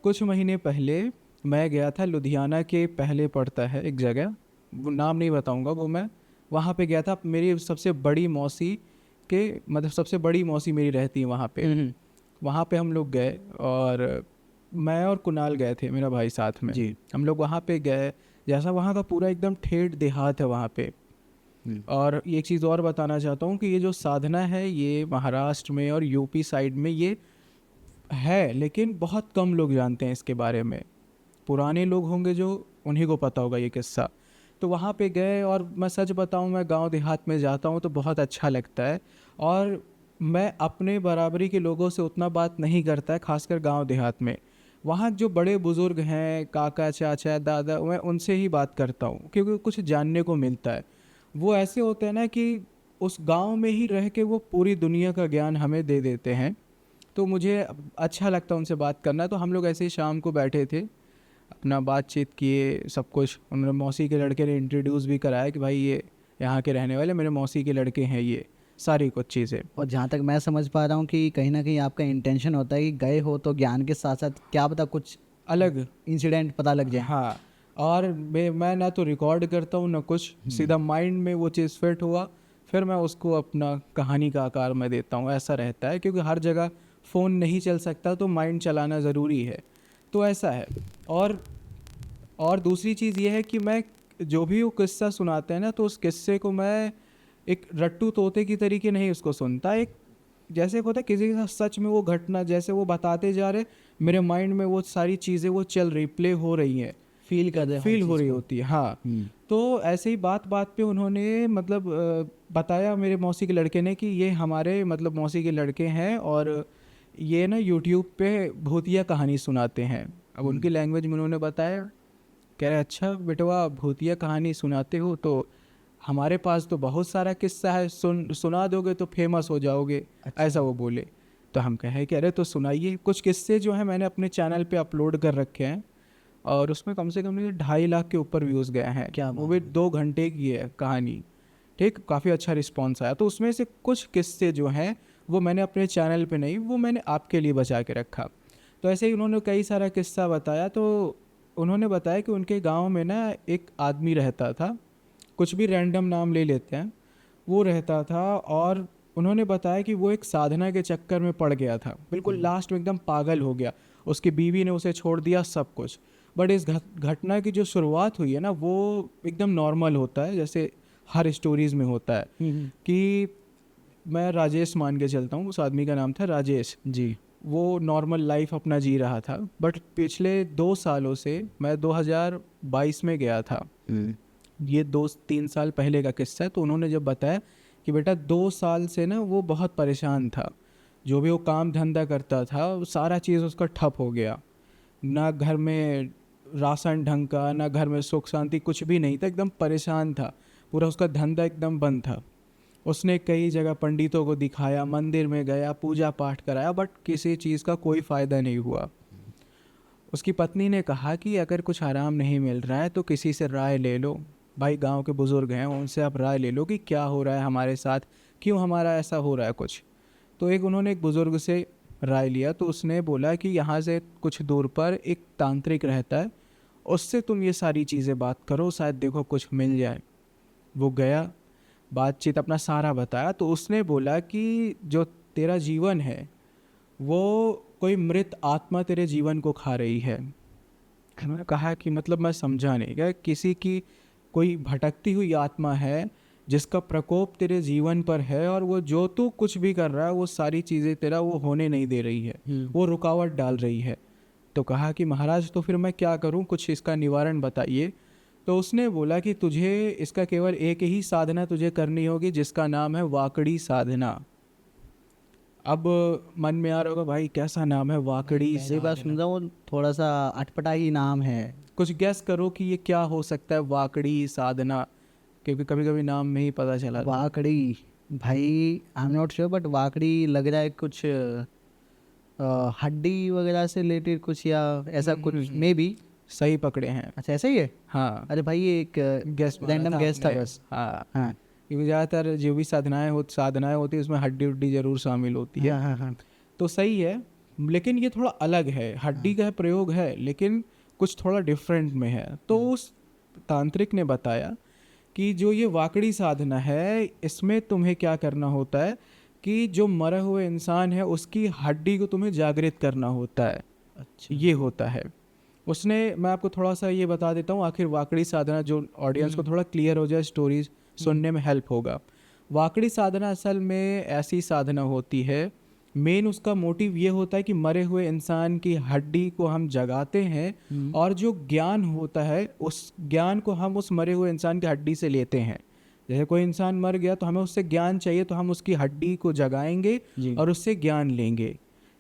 कुछ महीने पहले मैं गया था लुधियाना के, पहले पड़ता है एक जगह, वो नाम नहीं बताऊंगा, वो मैं वहाँ पे गया था। मेरी सबसे बड़ी मौसी के, मतलब सबसे बड़ी मौसी मेरी रहती है वहाँ पे। वहाँ पे हम लोग गए, और मैं और कुणाल गए थे, मेरा भाई साथ में। जी। हम लोग वहाँ पे गए, जैसा वहाँ का पूरा एकदम ठेठ देहात है वहाँ पे। और एक चीज़ और बताना चाहता हूँ कि ये जो साधना है ये महाराष्ट्र में और यूपी साइड में ये है, लेकिन बहुत कम लोग जानते हैं इसके बारे में। पुराने लोग होंगे जो, उन्हीं को पता होगा ये किस्सा। तो वहाँ पे गए, और मैं सच बताऊँ, मैं गांव देहात में जाता हूँ तो बहुत अच्छा लगता है। और मैं अपने बराबरी के लोगों से उतना बात नहीं करता है, खासकर गांव देहात में। वहाँ जो बड़े बुज़ुर्ग हैं, काका चाचा दादा, मैं उनसे ही बात करता हूँ क्योंकि कुछ जानने को मिलता है। वो ऐसे होते हैं ना कि उस गांव में ही रह के वो पूरी दुनिया का ज्ञान हमें दे देते हैं। तो मुझे अच्छा लगता है उनसे बात करना। तो हम लोग ऐसे ही शाम को बैठे थे, अपना बातचीत किए, सब कुछ। उन्होंने, मौसी के लड़के ने इंट्रोड्यूस भी कराया कि भाई ये यहाँ के रहने वाले मेरे मौसी के लड़के हैं, ये सारी कुछ चीज़ें। और जहाँ तक मैं समझ पा रहा हूँ कि कहीं ना कहीं आपका इंटेंशन होता है कि गए हो तो ज्ञान के साथ साथ क्या पता कुछ अलग, इंसिडेंट पता लग जाए। हाँ। और मैं ना तो रिकॉर्ड करता हूँ ना कुछ, सीधा माइंड में वो चीज़ फिट हुआ, फिर मैं उसको अपना कहानी का आकार में देता हूँ। ऐसा रहता है क्योंकि हर जगह फ़ोन नहीं चल सकता, तो माइंड चलाना ज़रूरी है। तो ऐसा है। और दूसरी चीज़ ये है कि मैं जो भी वो किस्सा सुनाते हैं ना, तो उस किस्से को मैं एक रट्टू तोते की तरीके नहीं उसको सुनता। एक जैसे होता है किसी के साथ सच में वो घटना, जैसे वो बताते जा रहे, मेरे माइंड में वो सारी चीज़ें वो चल रही, प्ले हो रही हैं, फील कर रहे हो हर फील हो चीज़ रही को। होती है, हाँ। तो ऐसे ही बात बात पे उन्होंने मतलब बताया मेरे मौसी के लड़के ने कि ये हमारे मतलब मौसी के लड़के हैं, और ये ना यूट्यूब पे भूतिया कहानी सुनाते हैं। अब उनकी लैंग्वेज में उन्होंने बताया, कह रहे अच्छा बेटवा भूतिया कहानी सुनाते हो, तो हमारे पास तो बहुत सारा किस्सा है, सुना दोगे तो फेमस हो जाओगे। अच्छा। ऐसा वो बोले। तो हम कहे कि अरे तो सुनाइए कुछ किस्से, जो है मैंने अपने चैनल पे अपलोड कर रखे हैं, और उसमें कम से कम 2.5 लाख के ऊपर व्यूज़ गए हैं। क्या वो बात भी है। 2 घंटे की है कहानी। ठीक, काफ़ी अच्छा रिस्पॉन्स आया। तो उसमें से कुछ किस्से जो हैं वो मैंने अपने चैनल पे नहीं, वो मैंने आपके लिए बचा के रखा। तो ऐसे ही उन्होंने कई सारा किस्सा बताया। तो उन्होंने बताया कि उनके गांव में ना एक आदमी रहता था, कुछ भी रैंडम नाम ले लेते हैं, वो रहता था। और उन्होंने बताया कि वो एक साधना के चक्कर में पड़ गया था, बिल्कुल लास्ट में एकदम पागल हो गया। उसकी बीवी ने उसे छोड़ दिया, सब कुछ। बट इस घटना की जो शुरुआत हुई है ना, वो एकदम नॉर्मल होता है, जैसे हर स्टोरीज़ में होता है। कि मैं राजेश मान के चलता हूँ, उस आदमी का नाम था राजेश। जी। वो नॉर्मल लाइफ अपना जी रहा था, बट पिछले 2 सालों से, मैं 2022 में गया था, ये 2-3 साल पहले का किस्सा है। तो उन्होंने जब बताया कि बेटा 2 साल से ना वो बहुत परेशान था, जो भी वो काम धंधा करता था वो सारा चीज़ उसका ठप हो गया। ना घर में राशन ढंग का, ना घर में सुख शांति, कुछ भी नहीं था, एकदम परेशान था। पूरा उसका धंधा एकदम बंद था। उसने कई जगह पंडितों को दिखाया, मंदिर में गया, पूजा पाठ कराया, बट किसी चीज़ का कोई फ़ायदा नहीं हुआ। उसकी पत्नी ने कहा कि अगर कुछ आराम नहीं मिल रहा है तो किसी से राय ले लो। भाई गांव के बुज़ुर्ग हैं, उनसे आप राय ले लो कि क्या हो रहा है हमारे साथ, क्यों हमारा ऐसा हो रहा है कुछ। तो उन्होंने एक बुज़ुर्ग से राय लिया, तो उसने बोला कि यहाँ से कुछ दूर पर एक तांत्रिक रहता है, उससे तुम ये सारी चीज़ें बात करो, शायद देखो कुछ मिल जाए। वो गया, बातचीत अपना सारा बताया। तो उसने बोला कि जो तेरा जीवन है, वो कोई मृत आत्मा तेरे जीवन को खा रही है। मैंने कहा कि मतलब मैं समझा नहीं, क्या किसी की कोई भटकती हुई आत्मा है जिसका प्रकोप तेरे जीवन पर है, और वो जो तू कुछ भी कर रहा है वो सारी चीज़ें तेरा वो होने नहीं दे रही है, वो रुकावट डाल रही है। तो कहा कि महाराज तो फिर मैं क्या करूं, कुछ इसका निवारण बताइए। तो उसने बोला कि तुझे इसका केवल एक ही साधना तुझे करनी होगी, जिसका नाम है वाकड़ी साधना। अब मन में आ रहा होगा भाई कैसा नाम है वाकड़ी पहली बार सुन साधना, रहा हूँ, थोड़ा सा अटपटा ही नाम है। कुछ गैस करो कि ये क्या हो सकता है वाकड़ी साधना, क्योंकि कभी कभी नाम में ही पता चला। वाकड़ी। भाई I am not sure, but वाकड़ी लग रहा है कुछ हड्डी वगैरह से रिलेटेड कुछ, या ऐसा कुछ मे बी। सही पकड़े हैं। अच्छा ऐसा ही है। हाँ, अरे भाई ये एक गैस मारा रैंडम था गैस था आपने। बस। हाँ, हाँ क्योंकि ज़्यादातर जो भी साधनाएं होती है उसमें हड्डी उड्डी ज़रूर शामिल होती है। हाँ हाँ हाँ। तो सही है। लेकिन ये थोड़ा अलग है, हड्डी का प्रयोग है लेकिन कुछ थोड़ा डिफरेंट में है। तो उस तांत्रिक ने बताया कि जो ये वाकड़ी साधना है इसमें तुम्हें क्या करना होता है कि जो मरे हुए इंसान है उसकी हड्डी को तुम्हें जागृत करना होता है। अच्छा। ये होता है। उसने, मैं आपको थोड़ा सा ये बता देता हूँ आखिर वाकड़ी साधना, जो ऑडियंस को थोड़ा क्लियर हो जाए, स्टोरीज सुनने में हेल्प होगा। वाकड़ी साधना असल में ऐसी साधना होती है, मेन उसका मोटिव ये होता है कि मरे हुए इंसान की हड्डी को हम जगाते हैं और जो ज्ञान होता है उस ज्ञान को हम उस मरे हुए इंसान की हड्डी से लेते हैं। जैसे कोई इंसान मर गया तो हमें उससे ज्ञान चाहिए, तो हम उसकी हड्डी को जगाएंगे और उससे ज्ञान लेंगे।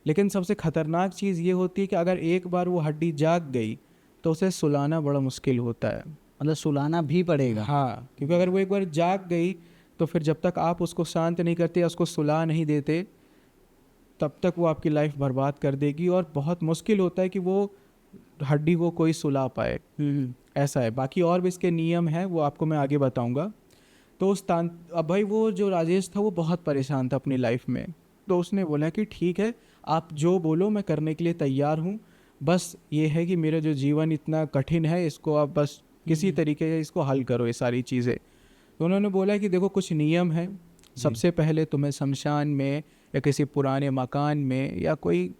लेकिन सबसे खतरनाक चीज़ ये होती है कि अगर एक बार वो हड्डी जाग गई तो उसे सुलाना बड़ा मुश्किल होता है। मतलब सुलाना भी पड़ेगा। हाँ, क्योंकि अगर वो एक बार जाग गई तो फिर जब तक आप उसको शांत नहीं करते या उसको सुला नहीं देते तब तक वो आपकी लाइफ बर्बाद कर देगी, और बहुत मुश्किल होता है कि वो हड्डी को कोई सुला पाए। ऐसा है। बाकी और भी इसके नियम हैं, वो आपको मैं आगे बताऊंगा। तो अब भाई वो जो राजेश था वो बहुत परेशान था अपनी लाइफ में। तो उसने बोला कि ठीक है, आप जो बोलो मैं करने के लिए तैयार हूँ, बस ये है कि मेरा जो जीवन इतना कठिन है इसको आप बस किसी तरीके से इसको हल करो, ये सारी चीज़ें। तो उन्होंने बोला कि देखो कुछ नियम है। सबसे पहले तुम्हें शमशान में या किसी पुराने मकान में या कोई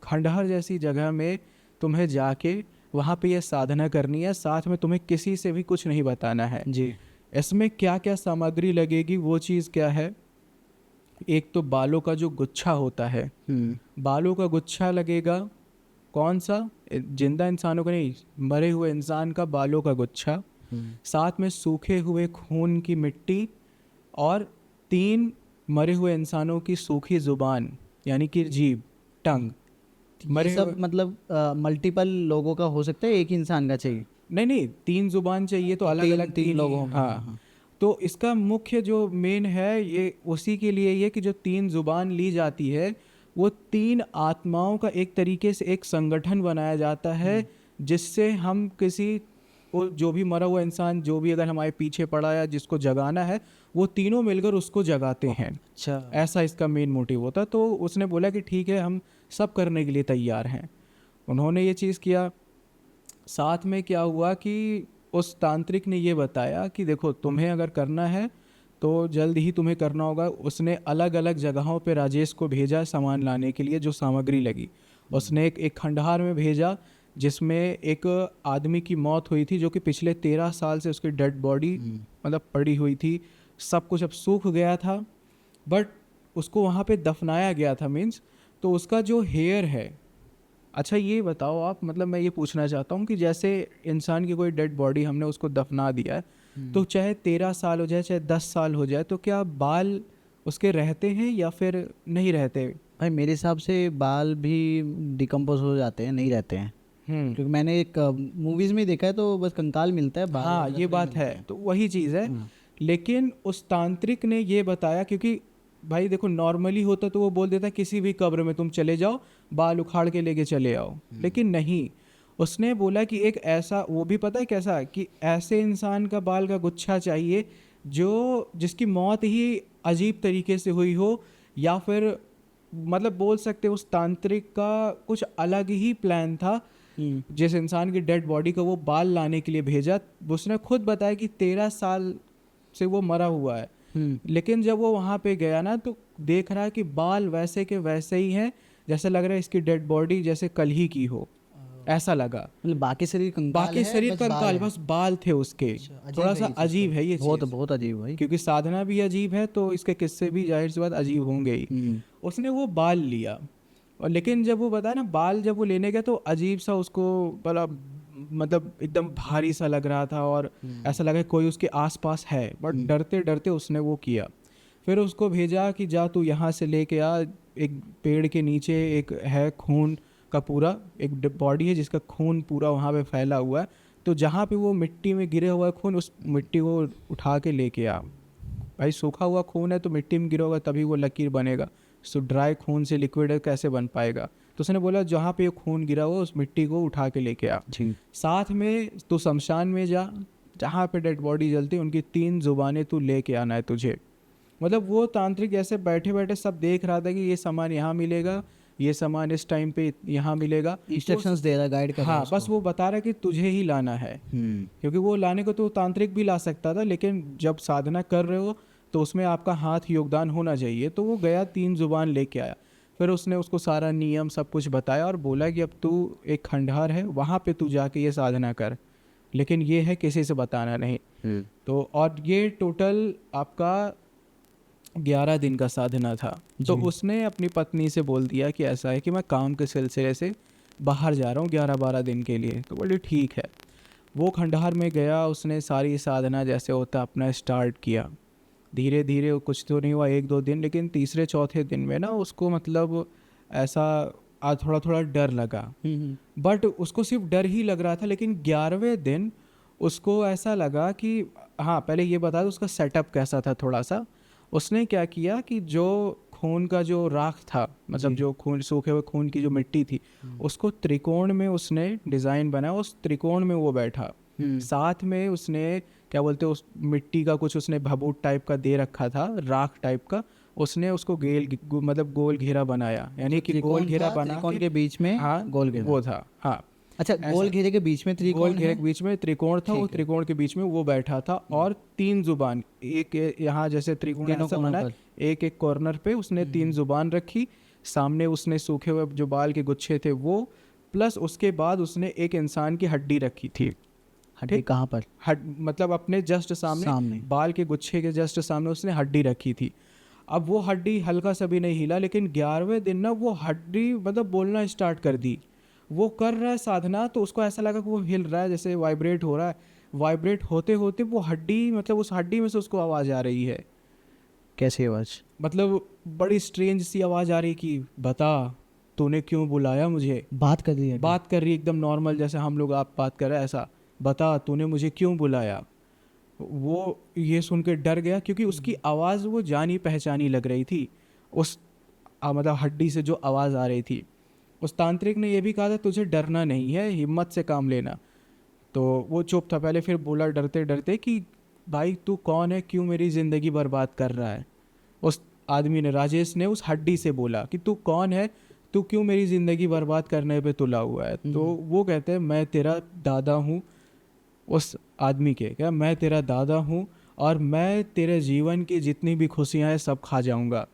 खंडहर जैसी जगह में तुम्हें जाके वहाँ पे ये साधना करनी है। साथ में तुम्हें किसी से भी कुछ नहीं बताना है जी। इसमें क्या क्या सामग्री लगेगी, वो चीज़ क्या है। एक तो बालों का जो गुच्छा होता है, बालों का गुच्छा लगेगा। कौन सा? जिंदा इंसानों का नहीं, मरे हुए इंसान का बालों का गुच्छा। साथ में सूखे हुए खून की मिट्टी और 3 मरे हुए इंसानों की सूखी जुबान यानी कि जीभ, टंग। ये सब मतलब मल्टीपल लोगों का हो सकता है, एक ही इंसान का चाहिए? नहीं, 3 जुबान चाहिए तो अलग अलग 3 लोगों। हाँ। तो इसका मुख्य जो मेन है ये उसी के लिए ये कि जो 3 जुबान ली जाती है वो 3 आत्माओं का एक तरीके से एक संगठन बनाया जाता है, जिससे हम किसी वो जो भी मरा हुआ इंसान जो भी अगर हमारे पीछे पड़ा है जिसको जगाना है वो तीनों मिलकर उसको जगाते हैं। अच्छा। ऐसा इसका मेन मोटिव होता है। तो उसने बोला कि ठीक है, हम सब करने के लिए तैयार हैं। उन्होंने ये चीज़ किया। साथ में क्या हुआ कि उस तांत्रिक ने ये बताया कि देखो तुम्हें अगर करना है तो जल्द ही तुम्हें करना होगा। उसने अलग अलग जगहों पे राजेश को भेजा सामान लाने के लिए, जो सामग्री लगी। उसने एक खंडहार में भेजा जिसमें एक आदमी की मौत हुई थी, जो कि पिछले 13 साल से उसकी डेड बॉडी मतलब पड़ी हुई थी। सब कुछ अब सूख गया था बट उसको वहाँ पे दफनाया गया था, मीन्स तो उसका जो हेयर है। अच्छा ये बताओ आप, मतलब मैं ये पूछना चाहता हूँ कि जैसे इंसान की कोई डेड बॉडी हमने उसको दफना दिया है तो चाहे 13 साल हो जाए चाहे 10 साल हो जाए तो क्या बाल उसके रहते हैं या फिर नहीं रहते? भाई मेरे हिसाब से बाल भी डिकम्पोज हो जाते हैं, नहीं रहते हैं। क्योंकि मैंने एक मूवीज में देखा है तो बस कंकाल मिलता है, बाल हाँ वगैरह ये तो नहीं बात मिलते है, हैं। तो वही चीज़ है। लेकिन उस तांत्रिक ने ये बताया, क्योंकि भाई देखो नॉर्मली होता तो वो बोल देता किसी भी कब्र में तुम चले जाओ, बाल उखाड़ के लेके चले आओ, लेकिन नहीं, उसने बोला कि एक ऐसा, वो भी पता है कैसा, कि ऐसे इंसान का बाल का गुच्छा चाहिए जो जिसकी मौत ही अजीब तरीके से हुई हो, या फिर मतलब बोल सकते उस तांत्रिक का कुछ अलग ही प्लान था। जिस इंसान की डेड बॉडी को वो बाल लाने के लिए भेजा, उसने खुद बताया कि 13 साल से वो मरा हुआ है। लेकिन जब वो वहाँ पे गया ना तो देख रहा है कि बाल वैसे के वैसे ही हैं, जैसे लग रहा है इसकी डेड बॉडी जैसे कल ही की हो, ऐसा लगा। मतलब बाकी शरीर कंकाल बाकी है, शरीर बस का बाल कंकाल, है। बस बाल थे उसके। अजीब थोड़ा है सा ये चीज़ अजीब तो। है ये बहुत चीज़, बहुत अजीब भाई। क्योंकि साधना भी अजीब है तो इसके किस्से भी जाहिर सी बात अजीब होंगे ही। उसने वो बाल लिया, और लेकिन जब वो बताया ना बाल जब वो लेने गया तो अजीब सा उसको बड़ा मतलब एकदम भारी सा लग रहा था, और ऐसा लगा कोई उसके आसपास है, बट डरते डरते उसने वो किया। फिर उसको भेजा कि जा तू यहाँ से लेके आ, एक पेड़ के नीचे एक है खून का पूरा एक बॉडी है जिसका खून पूरा वहाँ पे फैला हुआ है, तो जहाँ पे वो मिट्टी में गिरे हुआ है खून, उस मिट्टी को उठा के लेके आ। भाई सूखा हुआ खून है तो मिट्टी में गिरा होगा तभी वो लकीर बनेगा, सो ड्राई खून से लिक्विड कैसे बन पाएगा। तो उसने बोला जहाँ पे ये खून गिरा हुआ उस मिट्टी को उठा के लेके आ। साथ में तू शमशान में जा, जहाँ पे डेड बॉडी जलती उनकी 3 जुबानें तू लेके आना है तुझे। मतलब वो तांत्रिक ऐसे बैठे बैठे सब देख रहा था कि ये सामान यहाँ मिलेगा, ये सामान इस टाइम पे यहाँ मिलेगा, इंस्ट्रक्शंस दे रहा है, गाइड कर रहा हाँ है बस वो बता रहा है कि तुझे ही लाना है। क्योंकि वो लाने को तो तांत्रिक भी ला सकता था, लेकिन जब साधना कर रहे हो तो उसमें आपका हाथ योगदान होना चाहिए। तो वो गया 3 जुबान लेके आया, फिर उसने उसको सारा नियम सब कुछ बताया और बोला कि अब तू एक खंडहर है, वहाँ पे तू जाके ये साधना कर, लेकिन ये है किसी से बताना नहीं। तो और ये टोटल आपका 11 दिन का साधना था। तो उसने अपनी पत्नी से बोल दिया कि ऐसा है कि मैं काम के सिलसिले से बाहर जा रहा हूँ 11-12 दिन के लिए। तो बोली ठीक है। वो खंडहर में गया, उसने सारी साधना जैसे होता अपना स्टार्ट किया। धीरे धीरे कुछ तो नहीं हुआ 1-2 दिन, लेकिन तीसरे चौथे दिन में ना उसको मतलब ऐसा थोड़ा थोड़ा डर लगा। बट उसको सिर्फ डर ही लग रहा था, लेकिन 11वें दिन उसको ऐसा लगा कि हाँ, पहले ये बता दो उसका सेटअप कैसा था थोड़ा सा। उसने क्या किया कि जो खून का जो राख था, मतलब जो खून, सूखे हुए खून की जो मिट्टी थी, उसको त्रिकोण में उसने डिज़ाइन बनाया, उस त्रिकोण में वो बैठा। साथ में उसने क्या बोलते उस मिट्टी का कुछ उसने भभूत टाइप का दे रखा था, राख टाइप का। उसने उसको मतलब गोल घेरा बनाया, यानी कि गोल घेरा बना त्रिकोण के बीच में, हाँ गोल घेरा वो था, हाँ अच्छा, गोल घेरे के बीच में त्रिकोण, गोल घेरे के बीच में त्रिकोण था, वो त्रिकोण के बीच में वो बैठा था। और 3 जुबान, एक यहाँ जैसे त्रिकोण ऐसा बना है, एक एक कॉर्नर पे उसने 3 जुबान रखी। सामने उसने सूखे हुए जो बाल के गुच्छे थे वो, प्लस उसके बाद उसने एक इंसान की हड्डी रखी थी। हड्डी कहाँ पर? मतलब अपने जस्ट सामने बाल के गुच्छे के जस्ट सामने उसने हड्डी रखी थी। अब वो हड्डी हल्का सा भी नहीं हिला, लेकिन 11वें दिन ना वो हड्डी मतलब बोलना स्टार्ट कर दी। वो कर रहा है साधना, तो उसको ऐसा लगा कि वो हिल रहा है, जैसे वाइब्रेट हो रहा है। वाइब्रेट होते होते वो हड्डी, मतलब उस हड्डी में से उसको आवाज़ आ रही है। कैसी आवाज़? मतलब बड़ी स्ट्रेंज सी आवाज़ आ रही कि बता तूने क्यों बुलाया मुझे। बात कर रही है, बात कर रही एकदम नॉर्मल, जैसे हम लोग आप बात कर रहे हैं ऐसा, बता तूने मुझे क्यों बुलाया। वो ये सुन के डर गया, क्योंकि उसकी आवाज़ वो जानी पहचानी लग रही थी, उस मतलब हड्डी से जो आवाज़ आ रही थी। उस तांत्रिक ने यह भी कहा था तुझे डरना नहीं है, हिम्मत से काम लेना। तो वो चुप था पहले, फिर बोला डरते डरते कि भाई तू कौन है, क्यों मेरी ज़िंदगी बर्बाद कर रहा है। उस आदमी ने, राजेश ने उस हड्डी से बोला कि तू कौन है, तू क्यों मेरी ज़िंदगी बर्बाद करने पे तुला हुआ है। तो वो कहते हैं मैं तेरा दादा हूँ। उस आदमी के क्या, मैं तेरा दादा हूँ और मैं तेरे जीवन की जितनी भी खुशियाँ हैं सब खा जाऊँगा।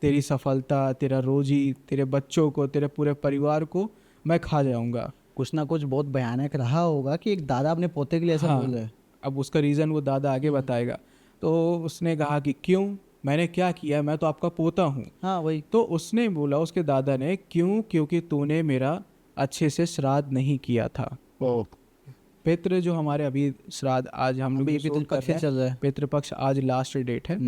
तेरी सफलता, तेरा रोजी, तेरे बच्चों को, तेरे पूरे परिवार को मैं खा जाऊँगा। कुछ ना कुछ बहुत भयानक रहा होगा कि एक दादा अपने पोते के लिए ऐसा बोल रहा है। अब उसका रीज़न वो दादा आगे बताएगा। तो उसने कहा कि क्यों, मैंने क्या किया, मैं तो आपका पोता हूँ। हाँ वही। तो उसने बोला, उसके दादा ने, क्यों, क्योंकि तूने मेरा अच्छे से श्राद्ध नहीं किया था। पितृ जो हमारे अभी श्राद्ध आज हम लोग चल रहा है, पितृपक्ष आज लास्ट डेट है।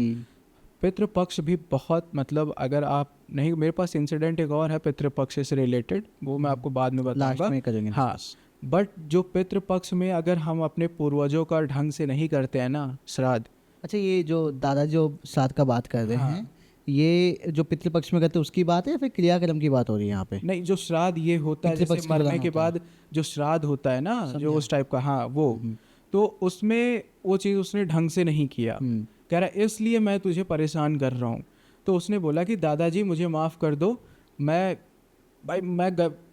पितृपक्ष भी बहुत, मतलब अगर आप नहीं, मेरे पास इंसिडेंट एक और है पितृपक्ष से रिलेटेड, वो मैं आपको बाद में बताऊंगा। हाँ, बट जो पितृपक्ष में अगर हम अपने पूर्वजों का ढंग से नहीं करते हैं ना श्राद्ध। अच्छा, ये जो दादा जो श्राद्ध का बात कर रहे हैं, ये जो पितृपक्ष में करते हैं उसकी बात है या फिर क्रियाक्रम की बात हो रही है यहाँ पे? नहीं, जो श्राद्ध ये होता है जैसे मरने के बाद जो श्राद्ध होता है ना, जो उस टाइप का, हाँ वो, तो उसमें वो चीज़ उसने ढंग से नहीं किया। कह रहा इसलिए मैं तुझे परेशान कर रहा हूँ। तो उसने बोला कि दादाजी मुझे माफ़ कर दो, मैं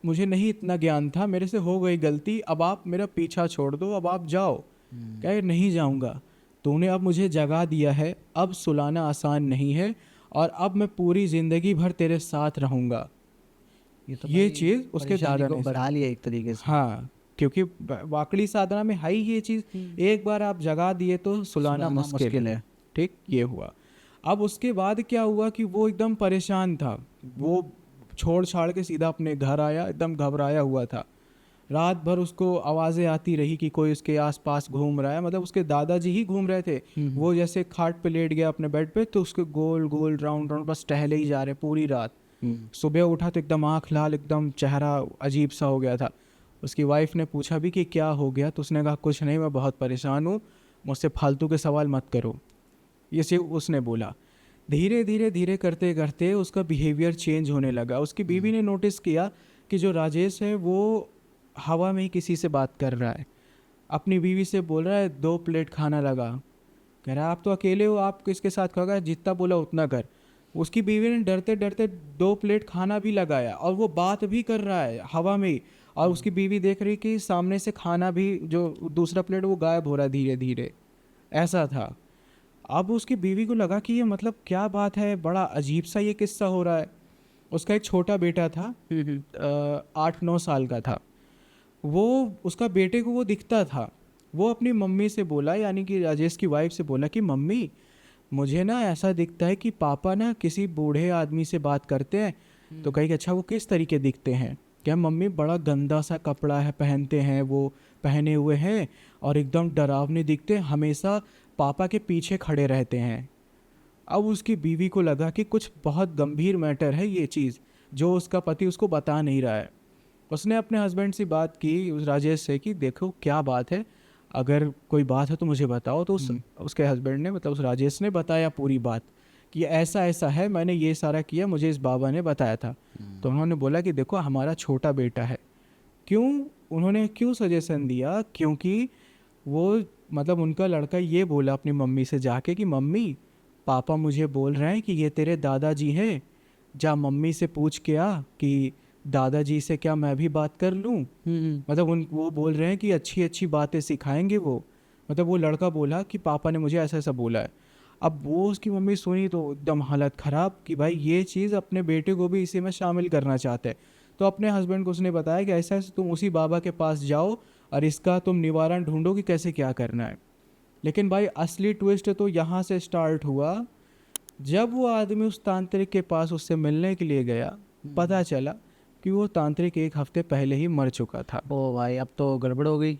मुझे नहीं इतना ज्ञान था, मेरे से हो गई गलती, अब आप मेरा पीछा छोड़ दो, अब आप जाओ। कह नहीं जाऊँगा, तूने अब मुझे जगा दिया है, अब सुलाना आसान नहीं है, और अब मैं पूरी ज़िंदगी भर तेरे साथ रहूँगा। ये चीज़ उसके दादा ने बढ़ा लिया एक तरीके से। हाँ, क्योंकि वाकई साधना में है ये चीज़, एक बार आप जगा दिए तो सुलाना मुश्किल है। ठीक, ये हुआ। अब उसके बाद क्या हुआ कि वो एकदम परेशान था, वो छोड़ छाड़ के सीधा अपने घर आया, एकदम घबराया हुआ था। रात भर उसको आवाज़ें आती रही कि कोई उसके आसपास घूम रहा है, मतलब उसके दादाजी ही घूम रहे थे। वो जैसे खाट पे लेट गया अपने बेड पे, तो उसके गोल गोल राउंड राउंड बस टहले ही जा रहे पूरी रात। सुबह उठा तो एकदम आँख लाल, एकदम चेहरा अजीब सा हो गया था। उसकी वाइफ ने पूछा भी कि क्या हो गया, तो उसने कहा कुछ नहीं, मैं बहुत परेशान हूँ, मुझसे फालतू के सवाल मत करो, ये सिर्फ उसने बोला। धीरे धीरे धीरे करते करते उसका बिहेवियर चेंज होने लगा। उसकी बीवी ने नोटिस किया कि जो राजेश है वो हवा में ही किसी से बात कर रहा है। अपनी बीवी से बोल रहा है 2 प्लेट खाना लगा। कह रहा है आप तो अकेले हो, आप किसके साथ खाओगे, जितना बोला उतना कर। उसकी बीवी ने डरते डरते 2 प्लेट खाना भी लगाया और वो बात भी कर रहा है हवा में ही, और उसकी बीवी देख रही कि सामने से खाना भी जो दूसरा प्लेट वो गायब हो रहा है धीरे धीरे, ऐसा था। अब उसकी बीवी को लगा कि ये मतलब क्या बात है, बड़ा अजीब सा ये किस्सा हो रहा है। उसका एक छोटा बेटा था, 8-9 साल का था। वो उसका बेटे को वो दिखता था। वो अपनी मम्मी से बोला, यानी कि राजेश की वाइफ से बोला कि मम्मी मुझे ना ऐसा दिखता है कि पापा ना किसी बूढ़े आदमी से बात करते हैं। तो कही कि अच्छा वो किस तरीके दिखते हैं? क्या मम्मी बड़ा गंदा सा कपड़ा है पहनते हैं, वो पहने हुए हैं और एकदम डरावने दिखते हैं, हमेशा पापा के पीछे खड़े रहते हैं। अब उसकी बीवी को लगा कि कुछ बहुत गंभीर मैटर है ये चीज़, जो उसका पति उसको बता नहीं रहा है। उसने अपने हस्बैंड से बात की, उस राजेश से, कि देखो क्या बात है, अगर कोई बात है तो मुझे बताओ। तो उसके हस्बैंड ने, मतलब उस राजेश ने बताया पूरी बात कि ऐसा ऐसा है, मैंने ये सारा किया, मुझे इस बाबा ने बताया था। तो उन्होंने बोला कि देखो हमारा छोटा बेटा है। उन्होंने क्यों सजेशन दिया? क्योंकि वो, मतलब उनका लड़का ये बोला अपनी मम्मी से जाके कि मम्मी पापा मुझे बोल रहे हैं कि ये तेरे दादाजी हैं, जा मम्मी से पूछ के आ कि दादाजी से क्या मैं भी बात कर लूँ। मतलब वो बोल रहे हैं कि अच्छी अच्छी बातें सिखाएंगे वो। मतलब वो लड़का बोला कि पापा ने मुझे ऐसा ऐसा बोला है। अब वो उसकी मम्मी सुनी तो एकदम हालत ख़राब कि भाई ये चीज़ अपने बेटे को भी इसी में शामिल करना चाहते हैं। तो अपने हस्बैंड को उसने बताया कि ऐसा ऐसा तुम उसी बाबा के पास जाओ और इसका तुम निवारण ढूंढो कि कैसे क्या करना है। लेकिन भाई असली ट्विस्ट तो यहाँ से स्टार्ट हुआ जब वो आदमी उस तांत्रिक के पास उससे मिलने के लिए गया। पता चला कि वो तांत्रिक 1 हफ्ते पहले ही मर चुका था। ओ भाई, अब तो गड़बड़ हो गई।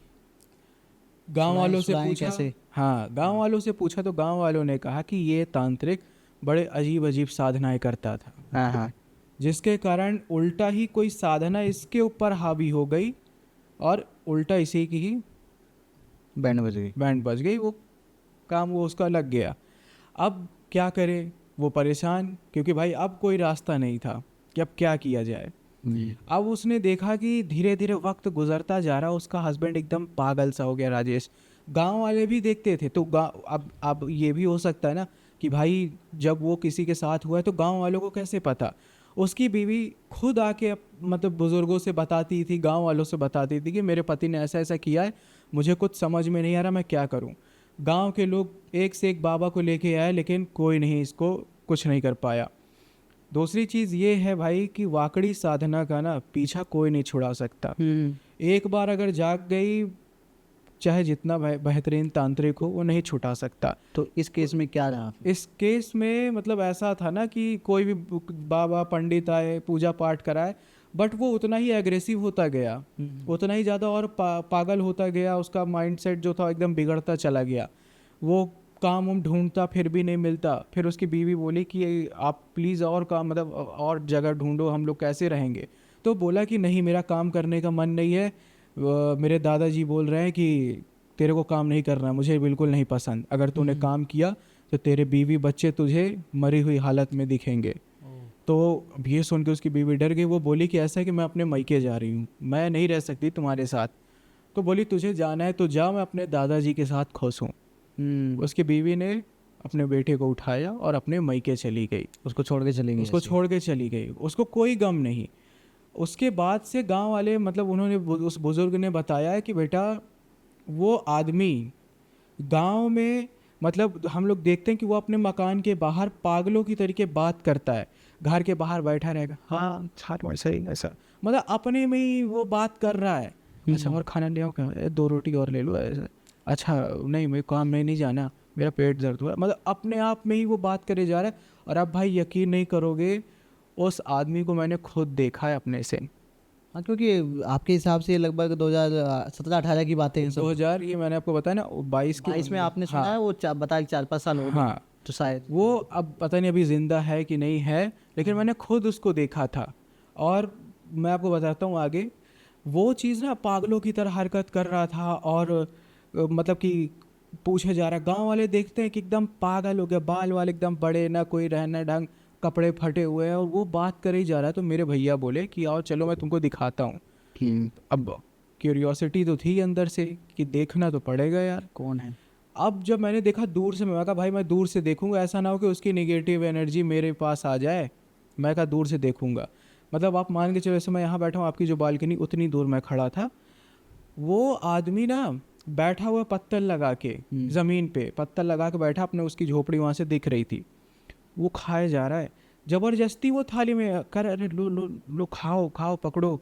गांव वालों से छुड़ाएं पूछा, कैसे? हाँ गांव वालों से पूछा तो गांव वालों ने कहा कि ये तांत्रिक बड़े अजीब अजीब साधनाएं करता था, हाँ हाँ। जिसके कारण उल्टा ही कोई साधना इसके ऊपर हावी हो गई और उल्टा इसी की ही बैंड बज गई। वो काम वो उसका लग गया। अब क्या करे वो परेशान, क्योंकि भाई अब कोई रास्ता नहीं था कि अब क्या किया जाए। अब उसने देखा कि धीरे धीरे वक्त गुजरता जा रहा, उसका हस्बैंड एकदम पागल सा हो गया राजेश। गांव वाले भी देखते थे तो अब ये भी हो सकता है ना कि भाई जब वो किसी के साथ हुआ है तो गांव वालों को कैसे पता। उसकी बीवी खुद आके मतलब बुज़ुर्गों से बताती थी, गांव वालों से बताती थी कि मेरे पति ने ऐसा ऐसा किया है, मुझे कुछ समझ में नहीं आ रहा, मैं क्या करूं। गांव के लोग एक से एक बाबा को लेके आए लेकिन कोई नहीं इसको कुछ नहीं कर पाया। दूसरी चीज़ ये है भाई कि वाकड़ी साधना का ना पीछा कोई नहीं छुड़ा सकता। एक बार अगर जाग गई, चाहे जितना बेहतरीन तांत्रिक हो, वो नहीं छुटा सकता। तो इस केस में क्या रहा? इस केस में मतलब ऐसा था ना कि कोई भी बाबा पंडित आए, पूजा पाठ कराए, बट वो उतना ही एग्रेसिव होता गया, उतना ही ज़्यादा और पागल होता गया। उसका माइंडसेट जो था एकदम बिगड़ता चला गया। वो काम हम ढूंढता फिर भी नहीं मिलता। फिर उसकी बीवी बोली कि आप प्लीज़ और काम, मतलब और जगह ढूंढो, हम लोग कैसे रहेंगे। तो बोला कि नहीं, मेरा काम करने का मन नहीं है, मेरे दादाजी बोल रहे हैं कि तेरे को काम नहीं करना, मुझे बिल्कुल नहीं पसंद। अगर तूने काम किया तो तेरे बीवी बच्चे तुझे मरी हुई हालत में दिखेंगे। तो अब ये सुन के उसकी बीवी डर गई। वो बोली कि ऐसा है कि मैं अपने मायके जा रही हूँ, मैं नहीं रह सकती तुम्हारे साथ। तो बोली तुझे जाना है तो जा, मैं अपने दादाजी के साथ खुश हूँ। उसकी बीवी ने अपने बेटे को उठाया और अपने मायके चली गई। उसको छोड़ के चली गई? उसको छोड़ के चली गई, उसको कोई गम नहीं। उसके बाद से गांव वाले, मतलब उन्होंने, उस बुज़ुर्ग ने बताया कि बेटा वो आदमी गांव में, मतलब हम लोग देखते हैं कि वो अपने मकान के बाहर पागलों की तरीके बात करता है। घर के बाहर बैठा रहेगा, हाँ वैसा ही ऐसा, मतलब अपने में ही वो बात कर रहा है। अच्छा और खाना ले आओ क्या, 2 रोटी और ले लो ऐसा। अच्छा नहीं, मेरे काम नहीं जाना, मेरा पेट दर्द हुआ, मतलब अपने आप में ही वो बात करे जा रहा है। और अब भाई यकीन नहीं करोगे, उस आदमी को मैंने खुद देखा है अपने से। हाँ, क्योंकि आपके हिसाब से लगभग 2017-18 की बातें हैं सब। 2000, ये मैंने आपको बताया ना, 22 में आपने सुना है वो बता 4-5 साल हो गए। हाँ तो शायद वो अब पता नहीं अभी ज़िंदा है कि नहीं है, लेकिन मैंने खुद उसको देखा था। और मैं आपको बताता हूँ आगे, वो चीज़ ना पागलों की तरह हरकत कर रहा था। और मतलब कि पूछे जा रहा, गांव वाले देखते हैं कि एकदम पागल हो गया, बाल वाल एकदम बड़े, ना कोई रहना ढंग, कपड़े फटे हुए हैं, और वो बात करे ही जा रहा है। तो मेरे भैया बोले कि आओ चलो मैं तुमको दिखाता हूँ। अब क्यूरियोसिटी तो थी अंदर से कि देखना तो पड़ेगा यार। कौन है? अब जब मैंने देखा दूर से, मैं कहा भाई मैं दूर से देखूंगा, ऐसा ना हो कि उसकी नेगेटिव एनर्जी मेरे पास आ जाए। मैं कहा दूर से देखूंगा। मतलब आप मान के चलो, जैसे मैं यहाँ बैठा हूँ, आपकी जो बालकनी उतनी दूर मैं खड़ा था, वो आदमी ना बैठा हुआ पत्थर लगा के, ज़मीन पे पत्थर लगा के बैठा, अपने उसकी झोपड़ी वहाँ से दिख रही थी, वो खाए जा रहा है ज़बरदस्ती, वो थाली में कर, अरे लो लो लो, खाओ खाओ पकड़ो।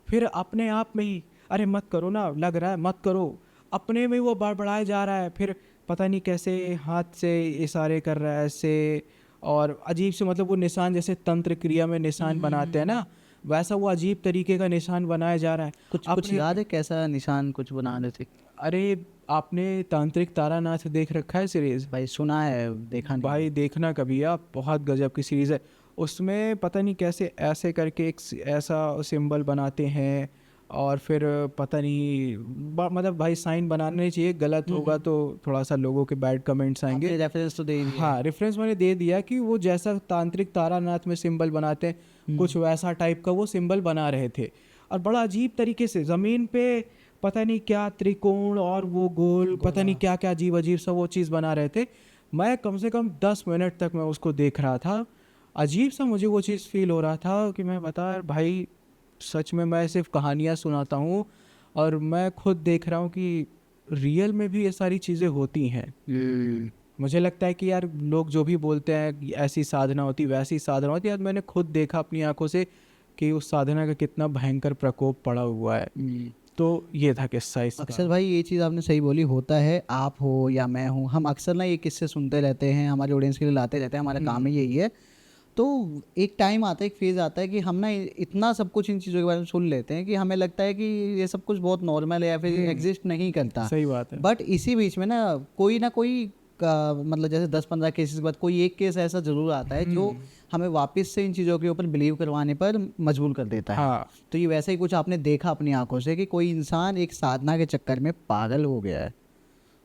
फिर अपने आप में ही, अरे मत करो ना, लग रहा है मत करो, अपने में ही वो बड़बड़ाए जा रहा है। फिर पता नहीं कैसे हाथ से इशारे कर रहा है ऐसे, और अजीब से, मतलब वो निशान जैसे तंत्र क्रिया में निशान बनाते हैं ना, वैसा वो अजीब तरीके का निशान बनाया जा रहा है। कुछ याद है कैसा निशान कुछ बना रहे थे? अरे आपने तांत्रिक तारानाथ देख रखा है सीरीज? भाई सुना है, देखा नहीं। भाई देखना कभी आप, बहुत गजब की सीरीज़ है। उसमें पता नहीं कैसे ऐसे करके एक ऐसा सिंबल बनाते हैं, और फिर पता नहीं मतलब भाई साइन बनाना नहीं चाहिए, गलत होगा तो थोड़ा सा लोगों के बैड कमेंट्स आएंगे। रेफरेंस तो दे ही दिया। हाँ, रेफरेंस मैंने दे दिया कि वो जैसा तांत्रिक तारानाथ में सिंबल बनाते हैं, कुछ वैसा टाइप का वो सिंबल बना रहे थे। और बड़ा अजीब तरीके से ज़मीन पे पता नहीं क्या त्रिकोण और वो गोल, पता नहीं क्या क्या अजीब अजीब सा वो चीज़ बना रहे थे। मैं कम से कम 10 मिनट तक मैं उसको देख रहा था। अजीब सा मुझे वो चीज़ फील हो रहा था कि मैं बता भाई, सच में मैं सिर्फ कहानियाँ सुनाता हूँ, और मैं खुद देख रहा हूँ कि रियल में भी ये सारी चीज़ें होती हैं। मुझे लगता है कि यार लोग जो भी बोलते हैं ऐसी साधना होती, वैसी साधना होती, यार मैंने खुद देखा अपनी आंखों से कि उस साधना का कितना भयंकर प्रकोप पड़ा हुआ है। तो ये था किस्सा इसका। अक्सर भाई ये चीज़ आपने सही बोली, होता है, आप हो या मैं हूँ, हम अक्सर ना ये किस्से सुनते रहते हैं, हमारे ऑडियंस के लिए लाते रहते हैं, हमारा काम ही यही है। तो एक टाइम आता है, एक फेज़ आता है कि हम ना इतना सब कुछ इन चीज़ों के बारे में सुन लेते हैं कि हमें लगता है कि ये सब कुछ बहुत नॉर्मल है या फिर एग्जिस्ट नहीं करता। सही बात है। बट इसी बीच में ना कोई मतलब जैसे 10-15 केसेस के बाद कोई एक केस ऐसा ज़रूर आता है जो हमें वापस से इन चीज़ों के ऊपर बिलीव करवाने पर मजबूर कर देता है। हाँ। तो ये वैसे ही कुछ आपने देखा अपनी आंखों से कि कोई इंसान एक साधना के चक्कर में पागल हो गया है।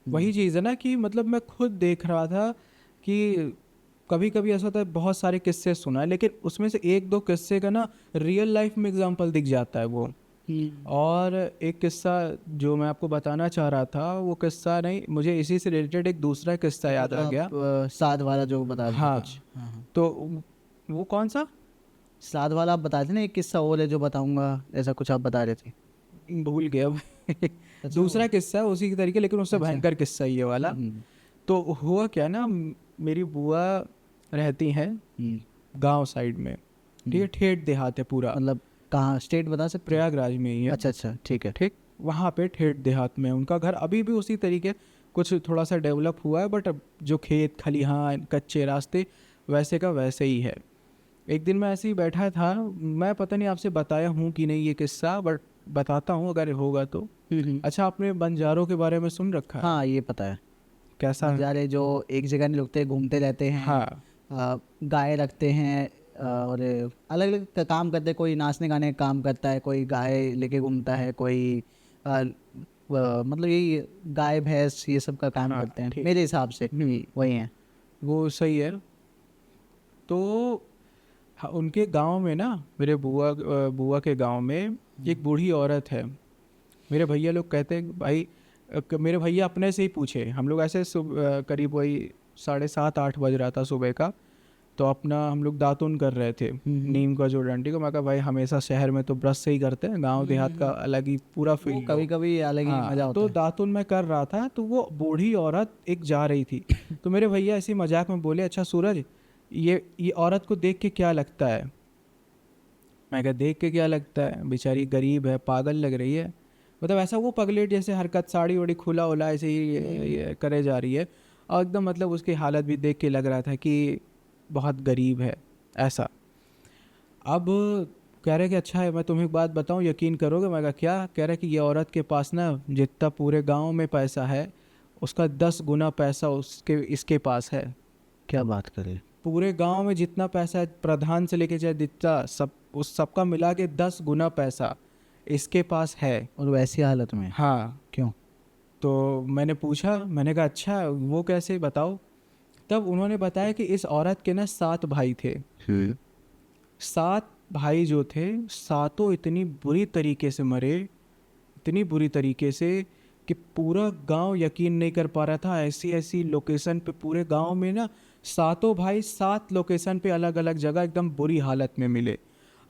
वही चीज़ है ना कि मतलब मैं खुद देख रहा था कि कभी कभी ऐसा होता है, बहुत सारे किस्से सुना है, लेकिन उसमें से एक दो किस्से का ना रियल लाइफ में एग्जांपल दिख जाता है वो। और एक किस्सा जो मैं आपको बताना चाह रहा था, वो किस्सा नहीं, मुझे इसी से रिलेटेड एक दूसरा किस्सा याद आ गया। साध वाला जो बता रहे थे हाँ, कुछ। हाँ। तो वो कौन सा? साध वाला आप बता दें ना, एक किस्सा और है जो बताऊंगा, ऐसा कुछ आप बता रहे थे। भूल गया दूसरा किस्सा है उसी की तरीके, लेकिन उससे भयंकर किस्सा ही ये वाला। तो हुआ क्या ना, मेरी बुआ रहती हैं गांव साइड में, ठीक है, ठेठ देहात है पूरा। मतलब कहाँ, स्टेट बता सकते? प्रयागराज में ही है। अच्छा, ठीक है। ठीक, वहाँ पे ठेठ देहात में उनका घर अभी भी उसी तरीके, कुछ थोड़ा सा डेवलप हुआ है, बट जो खेत खलिहान कच्चे रास्ते वैसे का वैसे ही है। एक दिन मैं ऐसे ही बैठा था, मैं पता नहीं आपसे बताया हूँ कि नहीं ये किस्सा, बट बताता हूँ अगर होगा तो। अच्छा, आपने बंजारों के बारे में सुन रखा है? हाँ, ये पता है। कैसा? बंजारे जो एक जगह नहीं रुकते, घूमते रहते हैं। हाँ। गाय रखते हैं और अलग अलग काम करते हैं, कोई नाचने गाने का काम करता है, कोई गाय लेके घूमता है, कोई मतलब यही गाय भैंस ये सब का काम करते हैं, मेरे हिसाब से वही है वो। सही है। तो हाँ, उनके गांव में ना, मेरे बुआ के गांव में एक बूढ़ी औरत है। मेरे भैया लोग कहते हैं भाई, मेरे भैया अपने से ही पूछे, हम लोग ऐसे करीब वही 7:30-8 बज रहा था सुबह का, तो अपना हम लोग दातुन कर रहे थे नीम का जो डंडी को। मैं कहा भाई हमेशा शहर में तो ब्रश से ही करते हैं, गांव देहात का अलग ही पूरा फील, कभी कभी अलग ही मजा होता तो है। दातुन मैं कर रहा था, तो वो बूढ़ी औरत एक जा रही थी। तो मेरे भैया ऐसे मजाक में बोले, अच्छा सूरज, ये औरत को देख के क्या लगता है? मैं कहा देख के क्या लगता है, बेचारी गरीब है, पागल लग रही है। मतलब ऐसा वो पगलेट जैसे हरकत, साड़ी वाड़ी खुला उला ऐसे ही ये करे जा रही है, और एकदम मतलब उसकी हालत भी देख के लग रहा था कि बहुत गरीब है ऐसा। अब कह रहे कि अच्छा है, मैं तुम्हें एक बात बताऊं, यकीन करोगे? मैं कहा क्या? कह रहे कि ये औरत के पास ना जितना पूरे गांव में पैसा है, उसका 10 गुना पैसा इसके पास है। क्या बात करें? पूरे गांव में जितना पैसा है, प्रधान से लेके चाहे जितना सब, उस सबका मिला के 10 गुना पैसा इसके पास है। और वैसी हालत में? हाँ। क्यों? तो मैंने पूछा, मैंने कहा अच्छा वो कैसे, बताओ। तब उन्होंने बताया कि इस औरत के ना 7 भाई थे। 7 भाई जो थे, सातों इतनी बुरी तरीके से मरे, इतनी बुरी तरीके से कि पूरा गांव यकीन नहीं कर पा रहा था। ऐसी ऐसी लोकेशन पे पूरे गांव में ना सातों भाई 7 लोकेशन पे अलग अलग जगह एकदम बुरी हालत में मिले।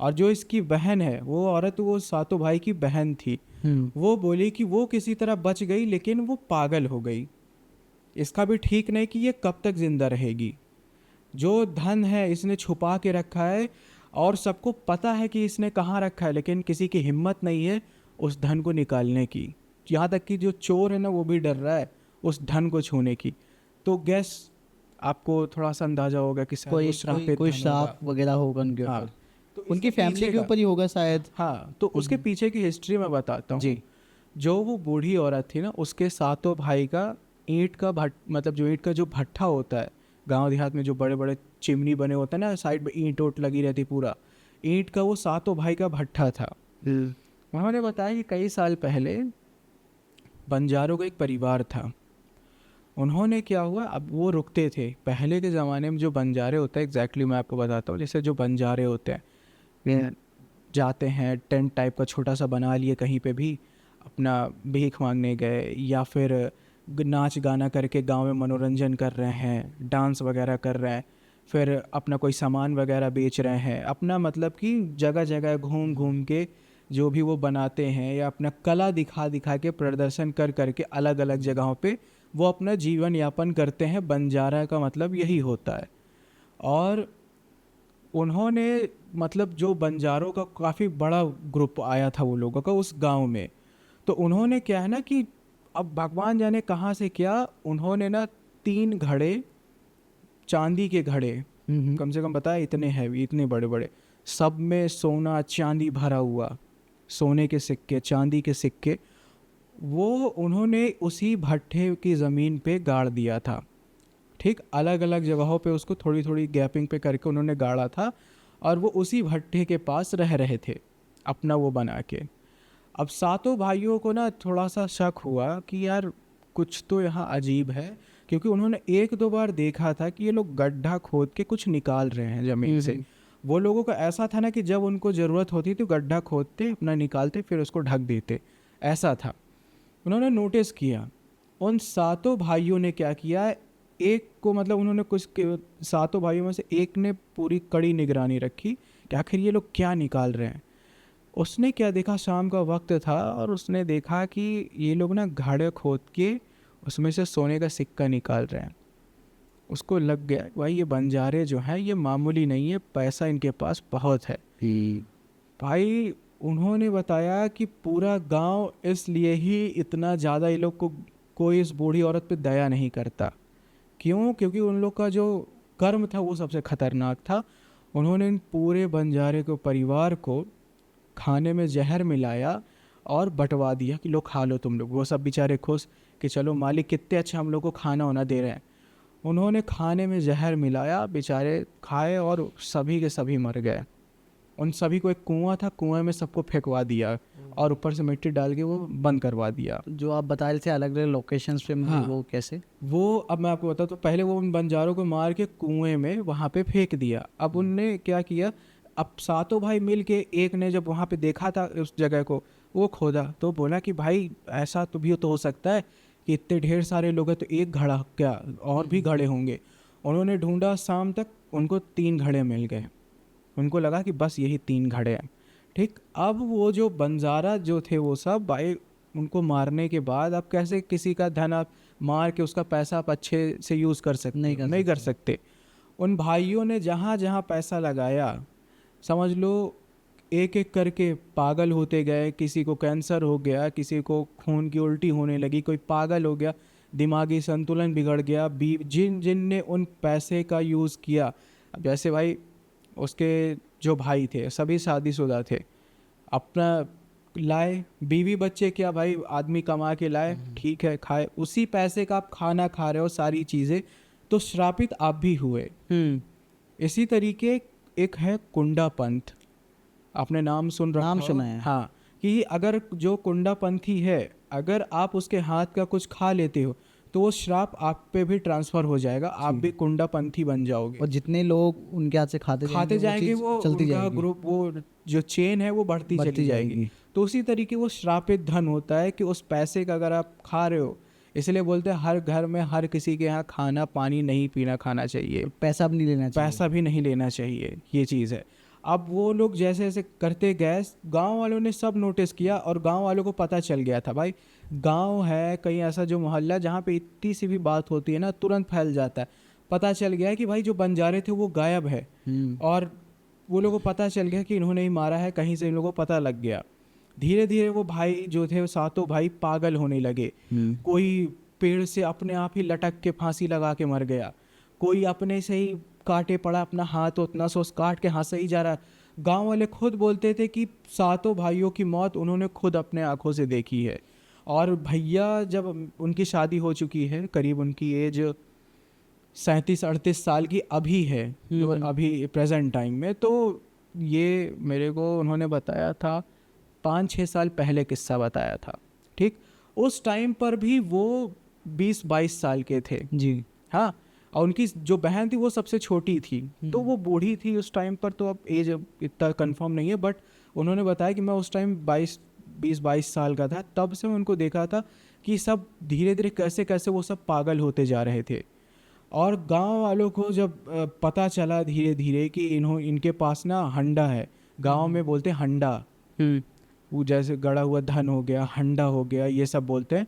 और जो इसकी बहन है वो औरत, वो सातों भाई की बहन थी, वो बोली कि वो किसी तरह बच गई लेकिन वो पागल हो गई। इसका भी ठीक नहीं कि ये कब तक जिंदा रहेगी। जो धन है इसने छुपा के रखा है और सबको पता है कि इसने कहाँ रखा है, लेकिन किसी की हिम्मत नहीं है उस धन को निकालने की। यहाँ तक कि जो चोर है ना वो भी डर रहा है उस धन को छूने की। तो गैस आपको थोड़ा सा अंदाजा होगा कि शायद कोई वो श्रापित कोई धन श्राप होगा। वगैरह होगा उनके हाँ, ऊपर, तो उनकी इसके फैमिली पीछे के का, ऊपर ही होगा शायद। हाँ तो उसके पीछे की हिस्ट्री मैं बताता हूँ। जी। जो वो बूढ़ी औरत थी ना, उसके सातों भाई का ईंट का मतलब जो ईंट का जो भट्ठा होता है गांव देहात में, जो बड़े बड़े चिमनी बने होते हैं ना, साइड में ईंट ओट लगी रहती, पूरा ईंट का वो सातों भाई का भट्ठा था। उन्होंने बताया कि कई साल पहले बंजारों का एक परिवार था। उन्होंने क्या हुआ, अब वो रुकते थे पहले के ज़माने में। जो बंजारे होते हैं एग्जैक्टली मैं आपको बताता हूँ। जैसे जो बंजारे होते हैं वे जाते हैं, टेंट टाइप का छोटा सा बना लिए, कहीं पे भी अपना भीख मांगने गए, या फिर नाच गाना करके गांव में मनोरंजन कर रहे हैं, डांस वगैरह कर रहे हैं, फिर अपना कोई सामान वगैरह बेच रहे हैं, अपना मतलब कि जगह जगह घूम घूम के जो भी वो बनाते हैं, या अपना कला दिखा दिखा के प्रदर्शन कर करके अलग अलग जगहों पे वो अपना जीवन यापन करते हैं। बंजारा का मतलब यही होता है। और उन्होंने मतलब जो बंजारों का काफ़ी बड़ा ग्रुप आया था वो लोगों का उस गांव में। तो उन्होंने क्या है ना कि अब भगवान जाने कहाँ से क्या, उन्होंने ना 3 घड़े, चांदी के घड़े, कम से कम बताया इतने हैवी, इतने बड़े बड़े, सब में सोना चांदी भरा हुआ, सोने के सिक्के, चांदी के सिक्के, वो उन्होंने उसी भट्ठे की ज़मीन पे गाड़ दिया था। ठीक, अलग अलग जगहों पे उसको थोड़ी थोड़ी गैपिंग पे करके उन्होंने गाड़ा था, और वो उसी भट्ठे के पास रह रहे थे अपना वो बना के। अब सातों भाइयों को ना थोड़ा सा शक हुआ कि यार कुछ तो यहाँ अजीब है, क्योंकि उन्होंने 1-2 बार देखा था कि ये लोग गड्ढा खोद के कुछ निकाल रहे हैं ज़मीन से। वो लोगों का ऐसा था ना कि जब उनको ज़रूरत होती तो गड्ढा खोदते, अपना निकालते, फिर उसको ढक देते, ऐसा था। उन्होंने नोटिस किया उन सातों भाइयों ने क्या किया, एक को मतलब उन्होंने सातों भाइयों में से एक ने पूरी कड़ी निगरानी रखी कि आखिर ये लोग क्या निकाल रहे हैं। उसने क्या देखा, शाम का वक्त था और उसने देखा कि ये लोग ना घड़े खोद के उसमें से सोने का सिक्का निकाल रहे हैं। उसको लग गया भाई ये बंजारे जो हैं ये मामूली नहीं है, पैसा इनके पास बहुत है। भाई उन्होंने बताया कि पूरा गांव इसलिए ही इतना ज़्यादा ये लोग को कोई इस बूढ़ी औरत पे दया नहीं करता। क्यों? क्योंकि उन लोग का जो कर्म था वो सबसे खतरनाक था। उन्होंने इन पूरे बंजारे को परिवार को खाने में जहर मिलाया और बंटवा दिया कि लो खा लो तुम लोग। वो सब बेचारे खुश कि चलो मालिक कितने अच्छा हम लोग को खाना होना दे रहे हैं। उन्होंने खाने में जहर मिलाया, बेचारे खाए और सभी के सभी मर गए। उन सभी को एक कुआं था, कुएं में सबको फेंकवा दिया और ऊपर से मिट्टी डाल के वो बंद करवा दिया। जो आप बता रहे थे अलग अलग लोकेशंस पे, हाँ, वो कैसे? वो अब मैं आपको बताऊँ तो पहले वो उन बंजारों को मार के कुएं में वहाँ पे फेंक दिया। अब उनने क्या किया, अब सातों भाई मिल के, एक ने जब वहाँ पे देखा था उस जगह को, वो खोदा तो बोला कि भाई ऐसा तो भी तो हो सकता है कि इतने ढेर सारे लोग हैं तो एक घड़ा क्या, और भी घड़े होंगे। उन्होंने ढूंढा, शाम तक उनको 3 घड़े मिल गए। उनको लगा कि बस यही 3 घड़े हैं। ठीक, अब वो जो बंजारा जो थे वो सब भाई उनको मारने के बाद अब कैसे किसी का धन आप मार के उसका पैसा आप अच्छे से यूज़ कर सकते? नहीं कर सकते। उन भाइयों ने जहाँ जहाँ पैसा लगाया, समझ लो एक एक करके पागल होते गए। किसी को कैंसर हो गया, किसी को खून की उल्टी होने लगी, कोई पागल हो गया, दिमागी संतुलन बिगड़ गया। जिन जिन ने उन पैसे का यूज़ किया, अब जैसे भाई उसके जो भाई थे सभी शादीशुदा थे, अपना लाए, बीवी बच्चे क्या भाई आदमी कमा के लाए, ठीक है खाए, उसी पैसे का आप खाना खा रहे हो सारी चीज़ें, तो श्रापित आप भी हुए। इसी तरीके एक है कुंडा पंथ, आपने नाम सुन रखा नाम हो? सुना है। हाँ, कि अगर जो कुंडा पंथी है, अगर आप उसके हाथ का कुछ खा लेते हो तो वो श्राप आप पे भी ट्रांसफर हो जाएगा, आप भी कुंडापंथी बन जाओगे। और जितने लोग उनके हाथ से खाते जाएंगे चीज़ वो चलती उनका जाएगी, ग्रुप, वो जो चेन है वो बढ़ती चली जाएगी। तो उसी तरीके वो श्रापित धन होता है कि उस पैसे का अगर आप खा रहे हो, इसलिए बोलते हैं हर घर में हर किसी के यहाँ खाना पानी नहीं पीना खाना चाहिए, पैसा भी नहीं लेना चाहिए। पैसा भी नहीं लेना चाहिए, ये चीज़ है। अब वो लोग जैसे जैसे करते गए, गांव वालों ने सब नोटिस किया और गांव वालों को पता चल गया था भाई, गांव है कहीं ऐसा जो मोहल्ला जहाँ पे इतनी सी भी बात होती है ना तुरंत फैल जाता है। पता चल गया है कि भाई जो बंजारे थे वो गायब है, और वो लोगों को पता चल गया कि इन्होंने ही मारा है, कहीं से इन लोगों को पता लग गया। धीरे धीरे वो भाई जो थे, वो सातों भाई पागल होने लगे। कोई पेड़ से अपने आप ही लटक के फांसी लगा के मर गया, कोई अपने से ही काटे पड़ा अपना हाथ, उतना सोच काट के हाथ से ही जा रहा। गांव वाले खुद बोलते थे कि सातों भाइयों की मौत उन्होंने खुद अपने आंखों से देखी है। और भैया जब उनकी शादी हो चुकी है, करीब उनकी एज 37-38 साल की अभी है, अभी प्रेजेंट टाइम में, तो ये मेरे को उन्होंने बताया था 5-6 साल पहले किस्सा बताया था, ठीक। उस टाइम पर भी वो 20-22 साल के थे जी। हाँ, और उनकी जो बहन थी वो सबसे छोटी थी, तो वो बूढ़ी थी उस टाइम पर, तो अब एज इतना कंफर्म नहीं है, बट उन्होंने बताया कि मैं उस टाइम 20-22 साल का था, तब से मैं उनको देखा था कि सब धीरे धीरे कैसे कैसे वो सब पागल होते जा रहे थे। और गांव वालों को जब पता चला धीरे धीरे कि इनके पास ना हंडा है, गांव में बोलते हैं हंडा, वो जैसे गड़ा हुआ धन हो गया, हंडा हो गया, ये सब बोलते हैं,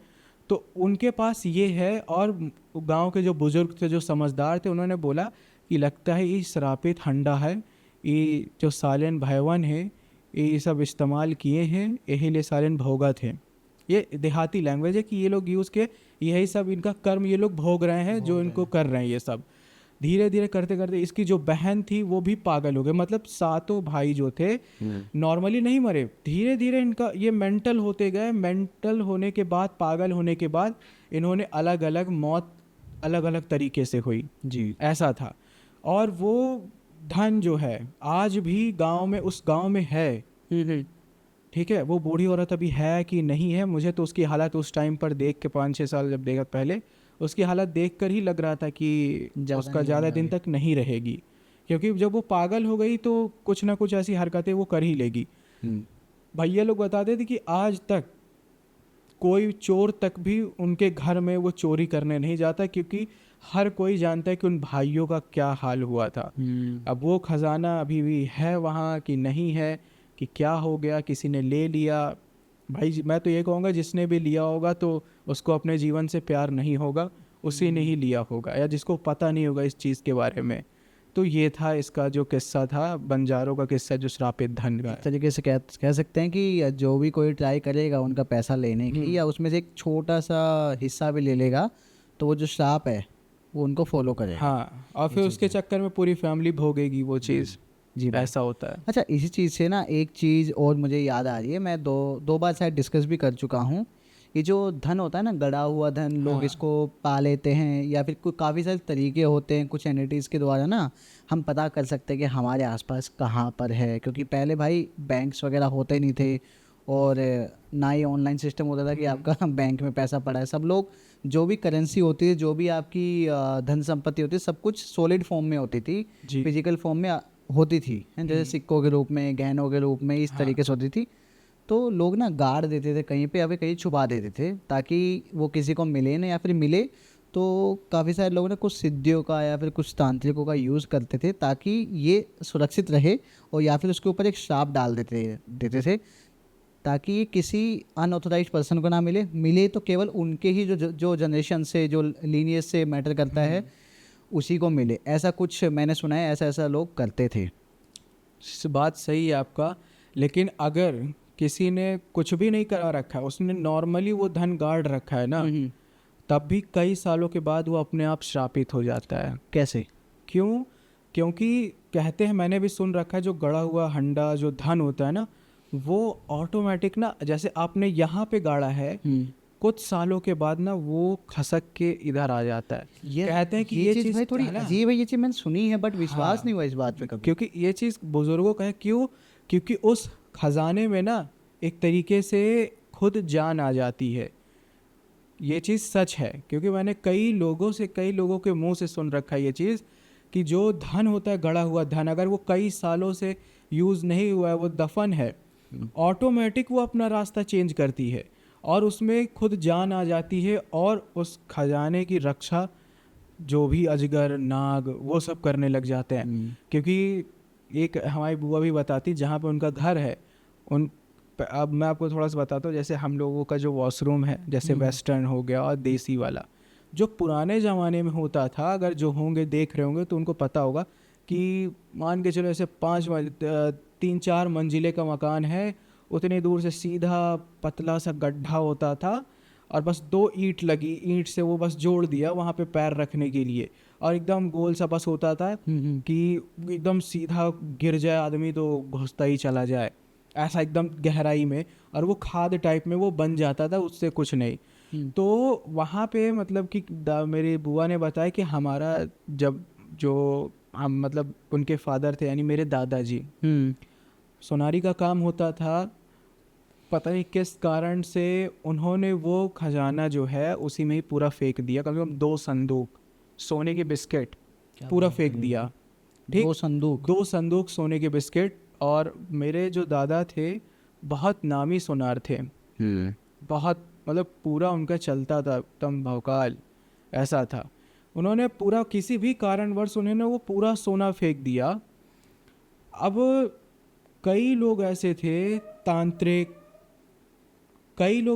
तो उनके पास ये है। और गांव के जो बुजुर्ग थे, जो समझदार थे, उन्होंने बोला कि लगता है ये श्रापित हंडा है, ये जो सालन भैवन है ये सब इस्तेमाल किए हैं, यही लिए सालन भोगा थे। ये देहाती लैंग्वेज है कि ये लोग यूज़ के, यही सब इनका कर्म ये लोग भोग रहे हैं, जो इनको कर रहे हैं ये सब। धीरे धीरे करते करते इसकी जो बहन थी वो भी पागल हो गए, मतलब सातों भाई जो थे नॉर्मली नहीं मरे, धीरे धीरे इनका ये मेंटल होते गए। मेंटल होने के बाद, पागल होने के बाद, इन्होंने अलग अलग मौत अलग अलग तरीके से हुई जी। ऐसा था। और वो धन जो है आज भी गांव में, उस गांव में है, ठीक है। वो बूढ़ी औरत अभी है कि नहीं है, मुझे तो उसकी हालत उस टाइम पर देख के 5-6 साल जब देखा पहले, उसकी हालत देखकर ही लग रहा था कि उसका ज़्यादा दिन तक नहीं रहेगी, क्योंकि जब वो पागल हो गई तो कुछ ना कुछ ऐसी हरकतें वो कर ही लेगी। भैया लोग बताते थे कि आज तक कोई चोर तक भी उनके घर में वो चोरी करने नहीं जाता, क्योंकि हर कोई जानता है कि उन भाइयों का क्या हाल हुआ था। अब वो खजाना अभी भी है वहाँ कि नहीं है, कि क्या हो गया, किसी ने ले लिया। भाई मैं तो ये कहूँगा जिसने भी लिया होगा तो उसको अपने जीवन से प्यार नहीं होगा, उसी ने ही लिया होगा, या जिसको पता नहीं होगा इस चीज़ के बारे में। तो ये था इसका जो किस्सा था, बंजारों का किस्सा जो श्रापित धन का। इस तरीके से कह सकते हैं कि जो भी कोई ट्राई करेगा उनका पैसा लेने की, या उसमें से एक छोटा सा हिस्सा भी ले लेगा, तो वो जो श्राप है वो उनको फॉलो करेगा। हाँ, और फिर उसके चक्कर में पूरी फैमिली भोगेगी वो चीज़। जी ऐसा होता है। अच्छा, इसी चीज़ से ना एक चीज़ और मुझे याद आ रही है, मैं दो बार शायद डिस्कस भी कर चुका हूँ। ये जो धन होता है ना, गड़ा हुआ धन, लोग इसको पा लेते हैं, या फिर काफ़ी सारे तरीके होते हैं, कुछ एंटिटीज़ के द्वारा ना हम पता कर सकते हैं कि हमारे आसपास कहाँ पर है। क्योंकि पहले भाई बैंक्स वगैरह होते नहीं थे, और ना ही ऑनलाइन सिस्टम होता था कि आपका बैंक में पैसा पड़ा है। सब लोग जो भी करेंसी होती है, जो भी आपकी धन संपत्ति होती है, सब कुछ सॉलिड फॉर्म में होती थी, फिजिकल फॉर्म में होती थी, जैसे सिक्कों के रूप में, गहनों के रूप में, इस तरीके से होती थी। तो लोग ना गाड़ देते थे कहीं पे, या फिर कहीं छुपा देते थे, ताकि वो किसी को मिले ना, या फिर मिले तो काफ़ी सारे लोग ना कुछ सिद्धियों का या फिर कुछ तांत्रिकों का यूज़ करते थे, ताकि ये सुरक्षित रहे, और या फिर उसके ऊपर एक श्राप डाल देते थे, ताकि ये किसी अनऑथोराइज्ड पर्सन को ना मिले तो केवल उनके ही जो जनरेशन से, जो लीनियज से मैटर करता है, उसी को मिले। ऐसा कुछ मैंने सुना है, ऐसा लोग करते थे। बात सही है आपका, लेकिन अगर किसी ने कुछ भी नहीं करा रखा है, उसने नॉर्मली वो धन गाड़ रखा है ना, तब भी कई सालों के बाद वो अपने आप श्रापित हो जाता है। कैसे? क्यों? क्योंकि कहते हैं, मैंने भी सुन रखा है, जो गड़ा हुआ हंडा जो धन होता है ना, वो ऑटोमेटिक ना, जैसे आपने यहाँ पे गाड़ा है, कुछ सालों के बाद ना वो खसक के इधर आ जाता है। कहते हैं कि ये चीज़ भाई थोड़ी अजीब है, ये चीज़ मैंने सुनी है, बट विश्वास नहीं हुआ इस बात पे कभी। क्योंकि ये चीज़ बुजुर्गों का है। क्यों? क्योंकि उस खजाने में ना एक तरीके से खुद जान आ जाती है। ये चीज़ सच है, क्योंकि मैंने कई लोगों के मुंह से सुन रखा है ये चीज़ कि जो धन होता है, गड़ा हुआ धन, अगर वो कई सालों से यूज़ नहीं हुआ है, वो दफन है, ऑटोमेटिक वो अपना रास्ता चेंज करती है और उसमें खुद जान आ जाती है और उस खजाने की रक्षा जो भी अजगर नाग वो सब करने लग जाते हैं। क्योंकि एक हमारी बुआ भी बताती, जहाँ पे उनका घर है, अब मैं आपको थोड़ा सा बताता हूँ। जैसे हम लोगों का जो वॉशरूम है, जैसे वेस्टर्न हो गया और देसी वाला, जो पुराने ज़माने में होता था, अगर जो होंगे देख रहे होंगे तो उनको पता होगा कि मान के चलो ऐसे 3-4 मंजिले का मकान है, उतनी दूर से सीधा पतला सा गड्ढा होता था और बस 2 ईंट लगी, ईंट से वो बस जोड़ दिया वहाँ पे पैर रखने के लिए, और एकदम गोल सा बस होता था कि एकदम सीधा गिर जाए आदमी तो घुसता ही चला जाए, ऐसा एकदम गहराई में, और वो खाद टाइप में वो बन जाता था, उससे कुछ नहीं। तो वहाँ पे मतलब कि मेरी बुआ ने बताया कि हमारा जब जो हम मतलब उनके फादर थे यानी मेरे दादाजी, सोनारी का काम होता था, पता नहीं किस कारण से उन्होंने वो खजाना जो है उसी में ही पूरा फेंक दिया, कम से कम 2 संदूक सोने के बिस्किट पूरा फेंक दिया। ठीक, 2 संदूक सोने के बिस्किट। और मेरे जो दादा थे बहुत नामी सोनार थे, बहुत मतलब पूरा उनका चलता था एकदम भौकाल ऐसा था। उन्होंने पूरा किसी भी कारणवश उन्होंने वो पूरा सोना फेंक दिया। अब कई लोग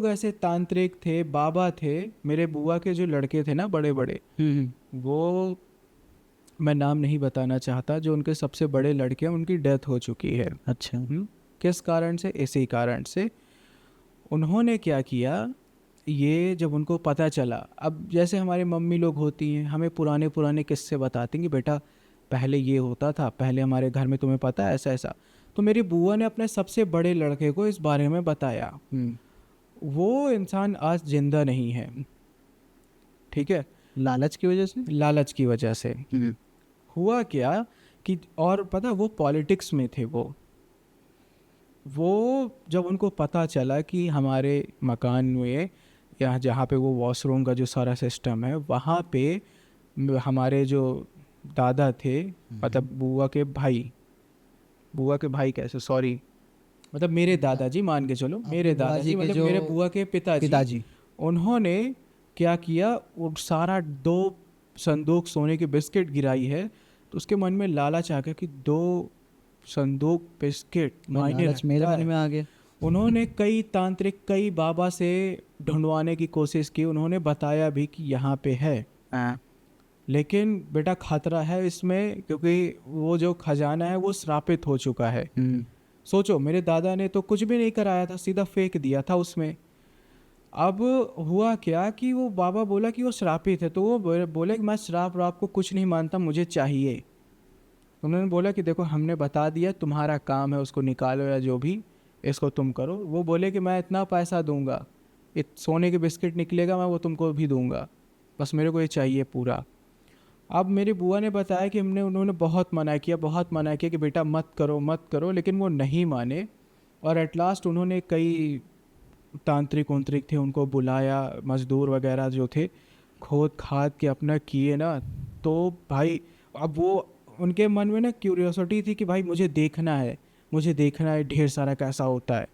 ऐसे तांत्रिक थे, बाबा थे, मेरे बुआ के जो लड़के थे ना बड़े बड़े, वो मैं नाम नहीं बताना चाहता, जो उनके सबसे बड़े लड़के हैं उनकी डेथ हो चुकी है। अच्छा। किस कारण से? इसी कारण से उन्होंने क्या किया, ये जब उनको पता चला, अब जैसे हमारी मम्मी लोग होती हैं, हमें पुराने किस्से बताती हैं कि बेटा पहले ये होता था, पहले हमारे घर में, तुम्हें पता है ऐसा ऐसा। तो मेरी बुआ ने अपने सबसे बड़े लड़के को इस बारे में बताया। वो इंसान आज जिंदा नहीं है, ठीक है, लालच की वजह से। हुआ क्या कि, और पता वो पॉलिटिक्स में थे, वो जब उनको पता चला कि हमारे मकान में या जहाँ पे वो वॉशरूम का जो सारा सिस्टम है वहाँ पे हमारे जो दादा थे, मतलब बुआ के भाई कैसे, सॉरी, मतलब मेरे दादाजी, मान के चलो मेरे दादाजी, मतलब मेरे बुआ के पिताजी, उन्होंने क्या किया, वो सारा 2 संदूक सोने के बिस्किट गिराई है। तो उसके मन में लालच आ गया कि 2 संदूक बिस्किट मेरे मन में आ गया। उन्होंने कई बाबा से ढूंढवाने की कोशिश की, उन्होंने बताया भी कि यहाँ पे है, लेकिन बेटा खतरा है इसमें, क्योंकि वो जो खजाना है वो श्रापित हो चुका है। सोचो, मेरे दादा ने तो कुछ भी नहीं कराया था, सीधा फेंक दिया था उसमें। अब हुआ क्या कि वो बाबा बोला कि वो श्रापित है, तो वो बोले कि मैं श्राप राप को कुछ नहीं मानता, मुझे चाहिए। उन्होंने बोला कि देखो हमने बता दिया, तुम्हारा काम है उसको निकालो या जो भी, इसको तुम करो। वो बोले कि मैं इतना पैसा दूंगा, सोने के बिस्किट निकलेगा मैं वो तुमको भी दूंगा, बस मेरे को ये चाहिए पूरा। अब मेरी बुआ ने बताया कि उन्होंने बहुत मना किया कि बेटा मत करो, लेकिन वो नहीं माने। और एट लास्ट उन्होंने कई तांत्रिक थे उनको बुलाया, मजदूर वगैरह जो थे, खोद खाद के अपना किए ना। तो भाई अब वो उनके मन में ना क्यूरियोसिटी थी कि भाई मुझे देखना है ढेर सारा कैसा होता है।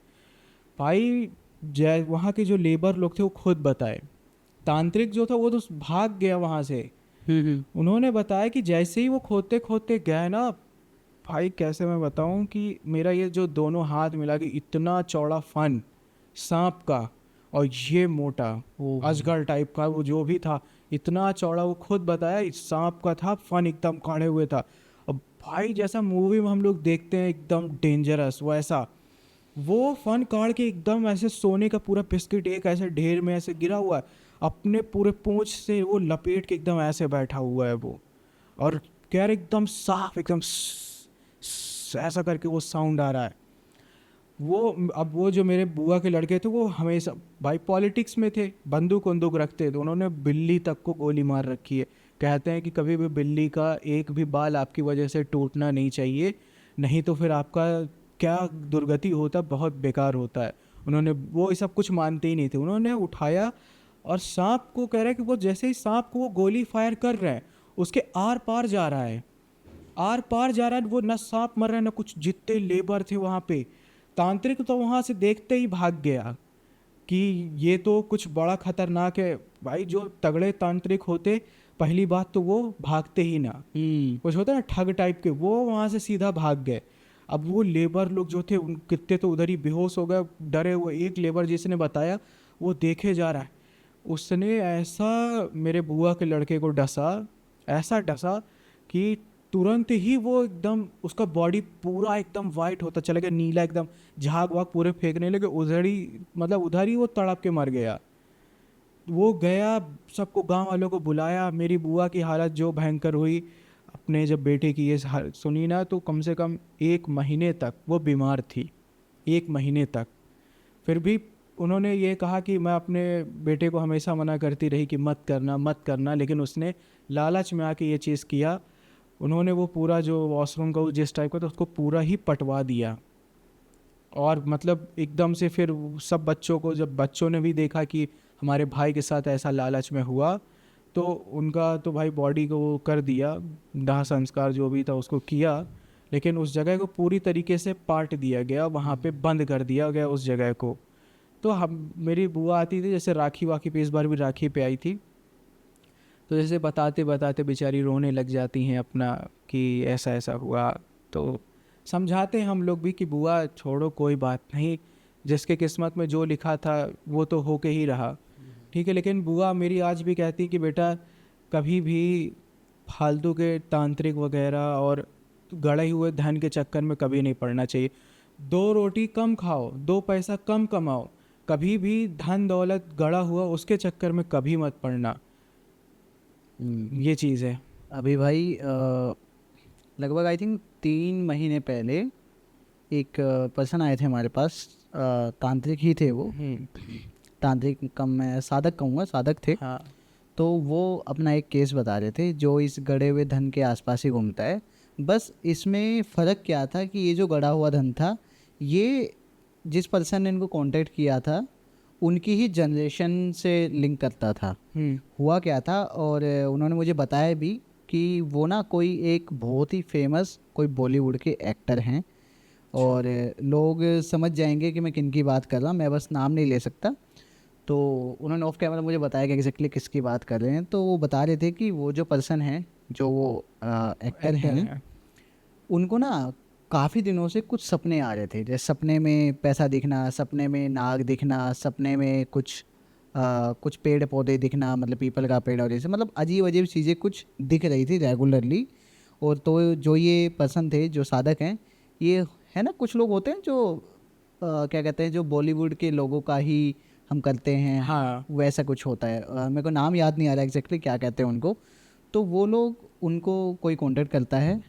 भाई वहाँ के जो लेबर लोग थे वो खुद बताए, तांत्रिक जो था वो तो भाग गया वहाँ से। उन्होंने बताया कि जैसे ही वो खोदते गए ना, भाई कैसे मैं बताऊं कि मेरा ये जो दोनों हाथ मिला कि इतना चौड़ा फन सांप का और ये मोटा अजगर टाइप का वो जो भी था, इतना चौड़ा, वो खुद बताया सांप का था, फन एकदम काढ़े हुए था। अब भाई जैसा मूवी में हम लोग देखते हैं एकदम डेंजरस, वैसा वो फन काढ़ के एकदम ऐसे सोने का पूरा बिस्किट एक ऐसे ढेर में ऐसे गिरा हुआ है, अपने पूरे पूंछ से वो लपेट के एकदम ऐसे बैठा हुआ है वो, और कह रहे एकदम साफ, एकदम ऐसा करके वो साउंड आ रहा है। अब वो जो मेरे बुआ के लड़के थे वो हमेशा भाई पॉलिटिक्स में थे, बंदूक रखते थे, उन्होंने बिल्ली तक को गोली मार रखी है। कहते हैं कि कभी भी बिल्ली का एक भी बाल आपकी वजह से टूटना नहीं चाहिए, नहीं तो फिर आपका क्या दुर्गति होता, बहुत बेकार होता है। उन्होंने वो सब कुछ मानते ही नहीं थे, उन्होंने उठाया और सांप को कह रहा है कि वो जैसे ही सांप को वो गोली फायर कर रहे हैं, उसके आर पार जा रहा है, आर पार जा रहा है। वो ना सांप मर रहा है ना कुछ। जितने लेबर थे वहाँ पे, तांत्रिक तो वहाँ से देखते ही भाग गया कि ये तो कुछ बड़ा खतरनाक है। भाई जो तगड़े तांत्रिक होते, पहली बात तो वो भागते ही ना, कुछ होता है ना ठग टाइप के, वो वहाँ से सीधा भाग गए। अब वो लेबर लोग जो थे उन कितने तो उधर ही बेहोश हो गए, डरे हुए। एक लेबर जिसने बताया, वो देखे जा रहा है, उसने ऐसा मेरे बुआ के लड़के को डसा, ऐसा डसा कि तुरंत ही वो एकदम उसका बॉडी पूरा एकदम वाइट होता चला गया, नीला एकदम, झाग वाग पूरे फेंकने लगे उधर ही, मतलब उधर ही वो तड़प के मर गया। वो गया, सबको गांव वालों को बुलाया। मेरी बुआ की हालत जो भयंकर हुई, अपने जब बेटे की ये सुनी ना, तो कम से कम 1 महीने तक वो बीमार थी, 1 महीने तक। फिर भी उन्होंने ये कहा कि मैं अपने बेटे को हमेशा मना करती रही कि मत करना मत करना, लेकिन उसने लालच में आके ये चीज़ किया। उन्होंने वो पूरा जो वॉशरूम का जिस टाइप का था उसको पूरा ही पटवा दिया। और मतलब एकदम से फिर सब बच्चों को, जब बच्चों ने भी देखा कि हमारे भाई के साथ ऐसा लालच में हुआ, तो उनका तो भाई बॉडी को वो कर दिया, दाह संस्कार जो भी था उसको किया, लेकिन उस जगह को पूरी तरीके से पाट दिया गया, वहाँ पे बंद कर दिया गया उस जगह को। तो हम, मेरी बुआ आती थी जैसे राखी वाखी पे, इस बार भी राखी पे आई थी, तो जैसे बताते बताते बेचारी रोने लग जाती हैं अपना कि ऐसा ऐसा हुआ। तो समझाते हैं हम लोग भी कि बुआ छोड़ो, कोई बात नहीं, जिसके किस्मत में जो लिखा था वो तो होके ही रहा, ठीक है। लेकिन बुआ मेरी आज भी कहती कि बेटा कभी भी फालतू के तांत्रिक वगैरह और गड़े हुए धन के चक्कर में कभी नहीं पड़ना चाहिए। 2 रोटी कम खाओ, 2 पैसा कम कमाओ, कभी भी धन दौलत गड़ा हुआ उसके चक्कर में कभी मत पड़ना। ये चीज़ है। अभी भाई लगभग आई थिंक 3 महीने पहले एक पर्सन आए थे हमारे पास, तांत्रिक ही थे वो, तांत्रिक कम मैं साधक कहूँगा, साधक थे। हाँ। तो वो अपना एक केस बता रहे थे जो इस गड़े हुए धन के आसपास ही घूमता है। बस इसमें फ़र्क क्या था कि ये जो गड़ा हुआ धन था, ये जिस पर्सन ने इनको कांटेक्ट किया था उनकी ही जनरेशन से लिंक करता था। हुआ क्या था, और उन्होंने मुझे बताया भी कि वो ना कोई एक बहुत ही फेमस कोई बॉलीवुड के एक्टर हैं, और लोग समझ जाएंगे कि मैं किन की बात कर रहा हूँ, मैं बस नाम नहीं ले सकता। तो उन्होंने ऑफ कैमरा मुझे बताया कि एग्जैक्टली किसकी बात कर रहे हैं। तो वो बता रहे थे कि वो जो पर्सन है, जो वो एक्टर हैं, उनको ना काफ़ी दिनों से कुछ सपने आ रहे थे, जैसे सपने में पैसा दिखना, सपने में नाग दिखना, सपने में कुछ पेड़ पौधे दिखना, मतलब पीपल का पेड़ और जैसे मतलब अजीब अजीब चीज़ें कुछ दिख रही थी रेगुलरली। और तो जो ये पर्सन थे, जो साधक हैं, ये है ना, कुछ लोग होते हैं जो क्या कहते हैं, जो बॉलीवुड के लोगों का ही हम करते हैं, हाँ। वैसा कुछ होता है। मेरे को नाम याद नहीं आ रहा एग्जैक्टली क्या कहते हैं उनको। तो वो लोग, उनको कोई कांटेक्ट करता है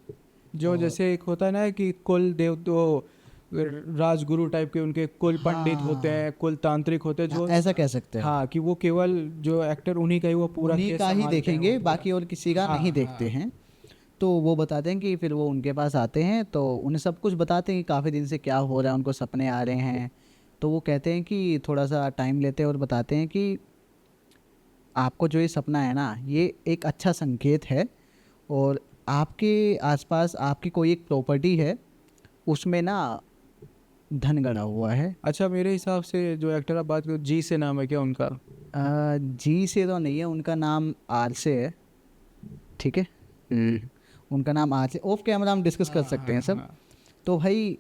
जो जैसे एक होता है ना कि कुल देव, तो राजगुरु टाइप के उनके कुल पंडित होते हैं, कुल तांत्रिक होते हैं, जो ऐसा कह सकते हैं। हाँ, कि वो केवल जो एक्टर उन्हीं का ही वो पूरा उन्हीं केस का ही संभालते हैं, देखेंगे, वो बाकी और किसी का हाँ, नहीं देखते हाँ। हैं। तो वो बताते हैं कि फिर वो उनके पास आते हैं, तो उन्हें सब कुछ बताते हैं कि काफ़ी दिन से क्या हो रहा है, उनको सपने आ रहे हैं। तो वो कहते हैं कि थोड़ा सा टाइम लेते हैं और बताते हैं कि आपको जो ये सपना है ना, ये एक अच्छा संकेत है, और आपके आसपास आपकी कोई एक प्रॉपर्टी है, उसमें ना धन गड़ा हुआ है। अच्छा, मेरे हिसाब से जो एक्टर आप बात करो, जी से नाम है क्या उनका? जी से तो नहीं है, उनका नाम आर से है, ठीक है। उनका नाम आर से, ऑफ कैमरा हम डिस्कस कर सकते हैं सब। तो भाई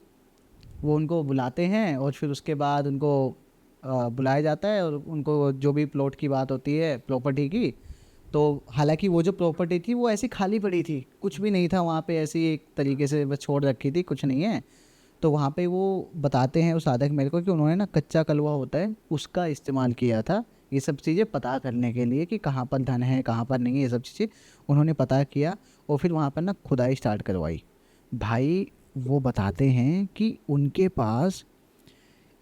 वो उनको बुलाते हैं, और फिर उसके बाद उनको बुलाया जाता है, और उनको जो भी प्लॉट की बात होती है, प्रॉपर्टी की, तो हालांकि वो जो प्रॉपर्टी थी वो ऐसी खाली पड़ी थी, कुछ भी नहीं था वहाँ पे, ऐसी एक तरीके से बस छोड़ रखी थी, कुछ नहीं है। तो वहाँ पे वो बताते हैं, उस साधक मेरे को, कि उन्होंने ना कच्चा कलवा होता है उसका इस्तेमाल किया था ये सब चीज़ें पता करने के लिए कि कहाँ पर धन है कहाँ पर नहीं है, ये सब चीज़ें उन्होंने पता किया, और फिर वहाँ पर ना खुदाई स्टार्ट करवाई। भाई वो बताते हैं कि उनके पास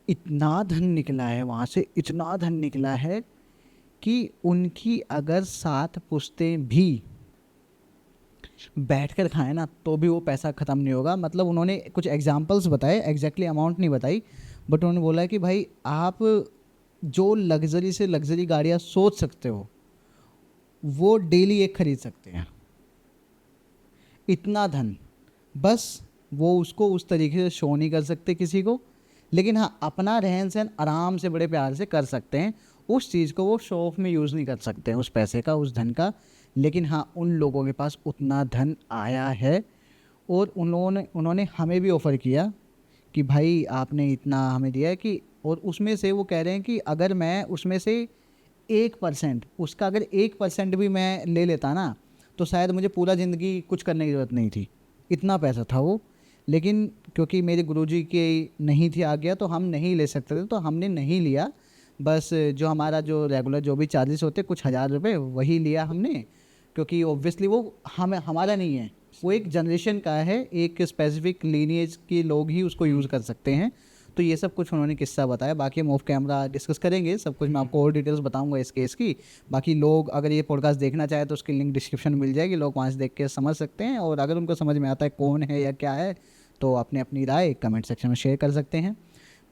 इतना धन निकला है, वहाँ से इतना धन निकला है कि उनकी अगर 7 पुश्तें भी बैठकर खाएं ना, तो भी वो पैसा ख़त्म नहीं होगा। मतलब उन्होंने कुछ एग्जांपल्स बताए, एग्जैक्टली अमाउंट नहीं बताई, बट उन्होंने बोला कि भाई आप जो लग्जरी से लग्जरी गाड़ियाँ सोच सकते हो वो डेली एक खरीद सकते हैं, इतना धन। बस वो उसको उस तरीके से शो नहीं कर सकते किसी को, लेकिन हाँ अपना रहन सहन आराम से बड़े प्यार से कर सकते हैं। उस चीज़ को वो शो ऑफ में यूज़ नहीं कर सकते हैं, उस पैसे का, उस धन का। लेकिन हाँ उन लोगों के पास उतना धन आया है और उन्होंने हमें भी ऑफ़र किया कि भाई आपने इतना हमें दिया है कि, और उसमें से वो कह रहे हैं कि अगर मैं उसमें से 1% उसका, अगर 1% भी मैं ले लेता ना, तो शायद मुझे पूरा ज़िंदगी कुछ करने की ज़रूरत नहीं थी, इतना पैसा था वो। लेकिन क्योंकि मेरे गुरुजी के नहीं थी आ गया तो हम नहीं ले सकते थे, तो हमने नहीं लिया। बस जो हमारा जो रेगुलर जो भी चार्जेस होते कुछ 1000 रुपये वही लिया हमने, क्योंकि ऑब्वियसली वो हमारा नहीं है, वो एक जनरेशन का है, एक स्पेसिफिक लीनिएज के लोग ही उसको यूज़ कर सकते हैं। तो ये सब कुछ उन्होंने किस्सा बताया, बाकी हम ऑफ कैमरा डिस्कस करेंगे सब कुछ, मैं आपको और डिटेल्स बताऊंगा इस केस की। बाकी लोग अगर ये पॉडकास्ट देखना चाहे तो उसकी लिंक डिस्क्रिप्शन में मिल जाएगी, लोग वहाँ से देख के समझ सकते हैं, और अगर उनको समझ में आता है कौन है या क्या है तो अपने अपनी राय कमेंट सेक्शन में शेयर कर सकते हैं।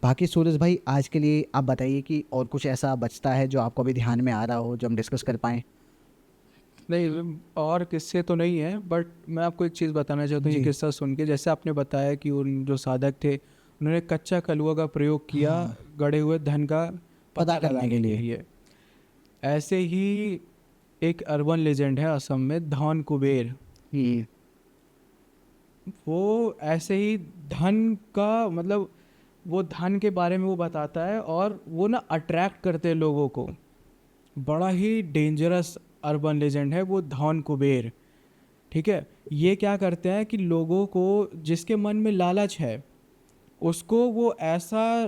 बाकी सूरज भाई आज के लिए आप बताइए कि और कुछ ऐसा बचता है जो आपको अभी ध्यान में आ रहा हो जो हम डिस्कस कर पाएँ। नहीं, और किस्से तो नहीं है, बट मैं आपको एक चीज़ बताना चाहता हूँ। ये किस्सा सुन के, जैसे आपने बताया कि उन जो साधक थे उन्होंने कच्चा कलुआ का प्रयोग किया गड़े हुए धन का पता करने के लिए। ऐसे ही एक अर्बन लेजेंड है असम में, धन कुबेर। वो ऐसे ही धन का मतलब वो धन के बारे में वो बताता है, और वो ना अट्रैक्ट करते हैं लोगों को। बड़ा ही डेंजरस अर्बन लेजेंड है वो धन कुबेर, ठीक है। ये क्या करते हैं कि लोगों को जिसके मन में लालच है उसको वो ऐसा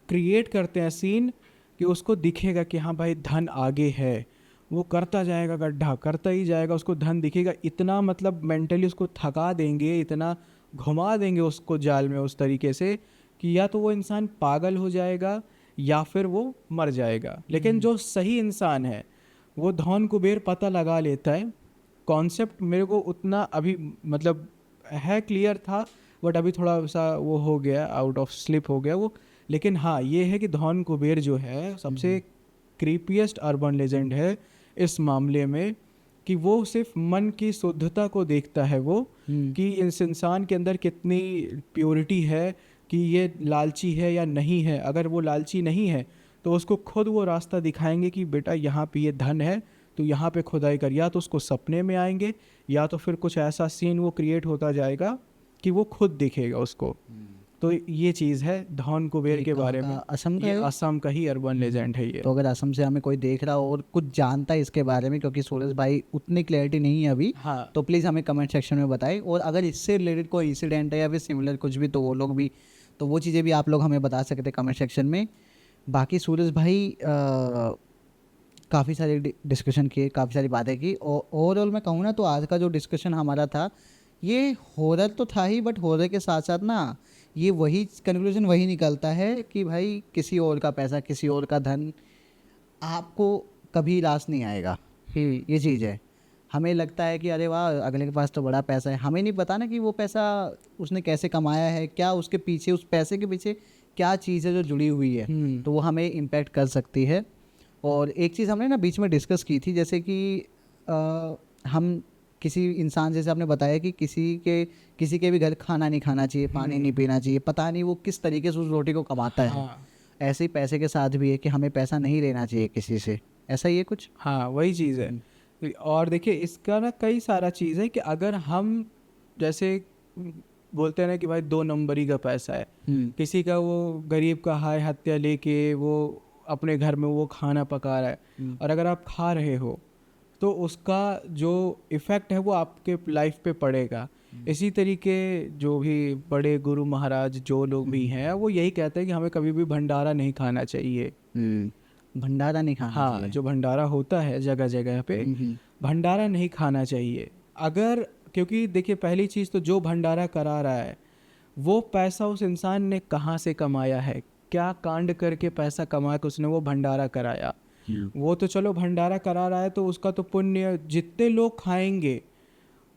क्रिएट करते हैं सीन कि उसको दिखेगा कि हाँ भाई धन आगे है, वो करता जाएगा, गड्ढा करता ही जाएगा, उसको धन दिखेगा। इतना मतलब मेंटली उसको थका देंगे, इतना घुमा देंगे उसको जाल में उस तरीके से कि या तो वो इंसान पागल हो जाएगा या फिर वो मर जाएगा। लेकिन जो सही इंसान है वो धन कुबेर पता लगा लेता है। कॉन्सेप्ट मेरे को उतना अभी मतलब है क्लियर था, बट अभी थोड़ा सा वो हो गया, आउट ऑफ स्लिप हो गया वो। लेकिन हाँ ये है कि धन कुबेर जो है सबसे क्रीपीएस्ट अर्बन लेजेंड है इस मामले में, कि वो सिर्फ मन की शुद्धता को देखता है वो, कि इस इंसान के अंदर कितनी प्योरिटी है, कि ये लालची है या नहीं है। अगर वो लालची नहीं है तो उसको खुद वो रास्ता दिखाएंगे कि बेटा यहाँ पे ये धन है, तो यहाँ पे खुदाई कर। या तो उसको सपने में आएंगे या तो फिर कुछ ऐसा सीन वो क्रिएट होता जाएगा कि वो खुद दिखेगा उसको। तो ये चीज़ है धन कुबेर के बारे में। असम का ये है? असम का ही अर्बन लेजेंड है ये। तो अगर असम से हमें कोई देख रहा हो और कुछ जानता है इसके बारे में, क्योंकि सूरज भाई उतनी क्लैरिटी नहीं है अभी, हाँ तो प्लीज़ हमें कमेंट सेक्शन में बताएं। और अगर इससे रिलेटेड कोई इंसिडेंट है या फिर सिमिलर कुछ भी, तो वो लोग भी, तो वो चीज़ें भी आप लोग हमें बता सकते हैं कमेंट सेक्शन में। बाकी सूरज भाई काफ़ी सारी डिस्कशन किए, काफ़ी सारी बातें की, और ओवरऑल मैं कहूँ ना तो आज का जो डिस्कशन हमारा था ये हॉरर तो था ही, बट हॉरर के साथ साथ ना ये वही कंक्लूजन वही निकलता है कि भाई किसी और का पैसा, किसी और का धन आपको कभी रास नहीं आएगा। ये चीज़ है, हमें लगता है कि अरे वाह अगले के पास तो बड़ा पैसा है, हमें नहीं पता ना कि वो पैसा उसने कैसे कमाया है, क्या उसके पीछे, उस पैसे के पीछे क्या चीज़ है जो जुड़ी हुई है, तो वो हमें इम्पेक्ट कर सकती है। और एक चीज़ हमने ना बीच में डिस्कस की थी, जैसे कि हम किसी इंसान, जैसे आपने बताया कि किसी के भी घर खाना नहीं खाना चाहिए, पानी नहीं पीना चाहिए, पता नहीं वो किस तरीके से उस रोटी को कमाता है। ऐसे ही पैसे के साथ भी है कि हमें पैसा नहीं लेना चाहिए किसी से, ऐसा ही है कुछ। हाँ वही चीज़ है। और देखिए इसका ना कई सारा चीज़ है कि अगर हम जैसे बोलते हैं ना कि भाई 2 नंबरी का पैसा है, किसी का वो गरीब का हाय हत्या लेके वो अपने घर में वो खाना पका रहा है, और अगर आप खा रहे हो तो उसका जो इफ़ेक्ट है वो आपके लाइफ पे पड़ेगा। इसी तरीके जो भी बड़े गुरु महाराज जो लोग भी हैं वो यही कहते हैं कि हमें कभी भी भंडारा नहीं खाना चाहिए। भंडारा नहीं खाना हाँ चाहिए। जो भंडारा होता है जगह जगह पे, भंडारा नहीं खाना चाहिए। अगर क्योंकि देखिए पहली चीज़ तो जो भंडारा करा रहा है वो पैसा उस इंसान ने कहाँ से कमाया है, क्या कांड करके पैसा कमा के उसने वो भंडारा कराया। वो तो चलो भंडारा करा रहा है तो उसका तो पुण्य जितने लोग खाएंगे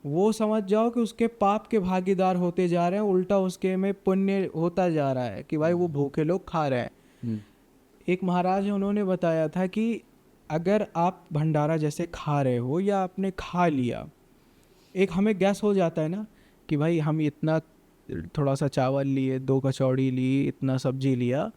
वो समझ जाओ कि उसके पाप के भागीदार होते जा रहे हैं, उल्टा उसके में पुण्य होता जा रहा है कि भाई वो भूखे लोग खा रहे हैं। एक महाराज हैं, उन्होंने बताया था कि अगर आप भंडारा जैसे खा रहे हो या आपने खा लिया, एक हमें गैस हो जाता है ना कि भाई हम इतना थोड़ा सा चावल लिए, 2 कचौड़ी ली, इतना सब्जी लिया।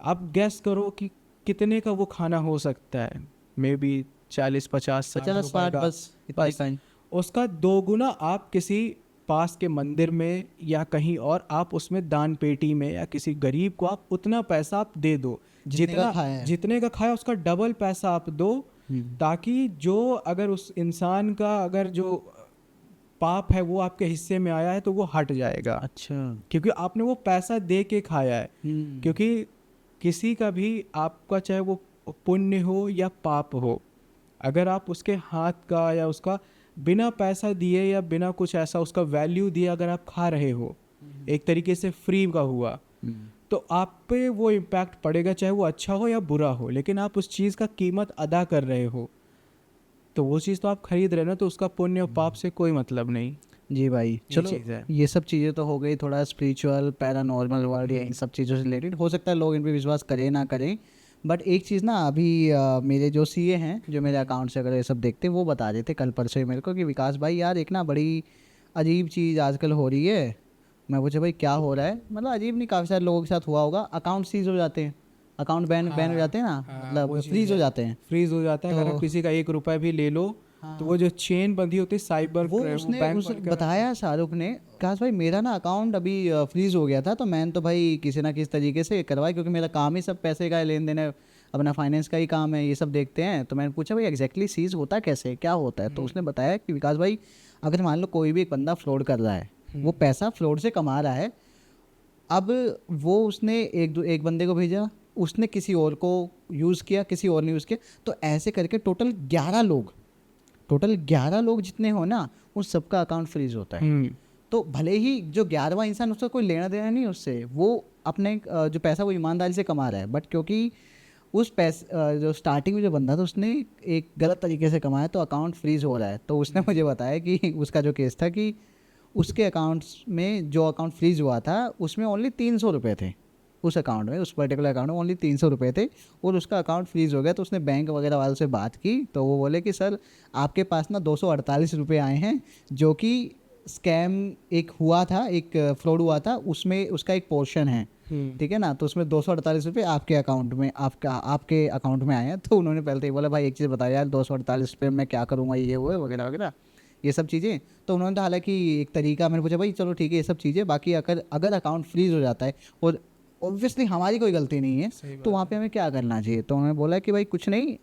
आप गैस करो कि कितने का वो खाना हो सकता है, मे बी 40 50 60 50 रुपए 60 का। बस इतना ही बस kind। उसका 2 गुना आप किसी पास के मंदिर में या कहीं और आप उसमें दान पेटी में या किसी गरीब को आप उतना पैसा आप दे दो, जितने का खाया है। जितने का खाया उसका डबल पैसा आप दो, ताकि जो अगर उस इंसान का अगर जो पाप है वो आपके हिस्से में आया है तो वो हट जाएगा, अच्छा। क्योंकि आपने वो पैसा दे के खाया है। क्योंकि किसी का भी आपका चाहे वो पुण्य हो या पाप हो, अगर आप उसके हाथ का या उसका बिना पैसा दिए या बिना कुछ ऐसा उसका वैल्यू दिए अगर आप खा रहे हो, एक तरीके से फ्री का हुआ, तो आप पे वो इम्पैक्ट पड़ेगा, चाहे वो अच्छा हो या बुरा हो, लेकिन आप उस चीज़ का कीमत अदा कर रहे हो, तो वो चीज़ तो आप खरीद रहे हो ना, तो उसका पुण्य और पाप से कोई मतलब नहीं। जी भाई चलो, चीज़ है। ये सब चीज़ें तो हो गई थोड़ा स्पिरिचुअल पैरानॉर्मल वर्ल्ड या इन सब चीज़ों से रिलेटेड। हो सकता है लोग इन पे विश्वास करें ना करें, बट एक चीज़ ना अभी मेरे जो सीए हैं जो मेरे अकाउंट से अगर ये सब देखते हैं वो बता देते कल परसों ही मेरे को कि विकास भाई यार एक ना बड़ी अजीब चीज़ आजकल हो रही है। मैं पूछा भाई क्या हो रहा है, मतलब अजीब नहीं, काफ़ी सारे लोगों के साथ हुआ होगा, अकाउंट सीज हो जाते हैं, अकाउंट बैन हो जाते हैं ना, मतलब फ्रीज हो जाते हैं। फ्रीज हो जाता है। अगर तो आप किसी का 1 रुपया भी ले लो तो वो जो चेन बंधी होती है साइबर वो उसने बताया शाहरुख ने, कहा भाई मेरा ना अकाउंट अभी फ्रीज हो गया था, तो मैंने तो भाई किसी ना किसी तरीके से करवाया, क्योंकि मेरा काम ही सब पैसे का लेन देन है, अपना फाइनेंस का ही काम है, ये सब देखते हैं। तो मैंने पूछा भाई एग्जैक्टली सीज होता कैसे, क्या होता है? तो उसने बताया कि विकास भाई अगर मान लो कोई भी एक बंदा फ्रॉड कर रहा है, वो पैसा फ्रॉड से कमा रहा है, अब वो उसने एक बंदे को भेजा, उसने किसी और को यूज़ किया, किसी और ने यूज़ किया, तो ऐसे करके टोटल 11 लोग जितने हो ना उन सबका अकाउंट फ्रीज होता है। तो भले ही जो 11वां इंसान, उसका कोई लेना देना नहीं उससे, वो अपने जो पैसा वो ईमानदारी से कमा रहा है, बट क्योंकि उस पैसे जो स्टार्टिंग में जो बंदा था उसने एक गलत तरीके से कमाया तो अकाउंट फ्रीज हो रहा है। तो उसने मुझे बताया कि उसका जो केस था कि उसके अकाउंट्स में जो अकाउंट फ्रीज हुआ था उसमें ओनली 300 रुपये थे, उस अकाउंट में, उस पर्टिकुलर अकाउंट में ओनली 300 रुपये थे, और उसका अकाउंट फ्रीज हो गया। तो उसने बैंक वगैरह वालों से बात की, तो वो बोले कि सर आपके पास ना 248 रुपये आए हैं, जो कि स्कैम एक हुआ था, एक फ्रॉड हुआ था, उसमें उसका एक पोर्शन है, ठीक है ना। तो उसमें 248 रुपये आपके अकाउंट में, आपके अकाउंट में आए हैं। तो उन्होंने पहले तो ये बोला भाई एक चीज़ बताया यार, 248 रुपये मैं क्या करूँगा, ये वो वगैरह वगैरह ये सब चीज़ें। तो उन्होंने तो हालांकि एक तरीका, मैंने पूछा भाई चलो ठीक है ये सब चीज़ें, बाकी अगर अकाउंट फ्रीज हो जाता है और ऑब्वियसली हमारी कोई गलती नहीं है, तो वहाँ पे हमें क्या करना चाहिए? तो उन्होंने बोला कि भाई कुछ नहीं,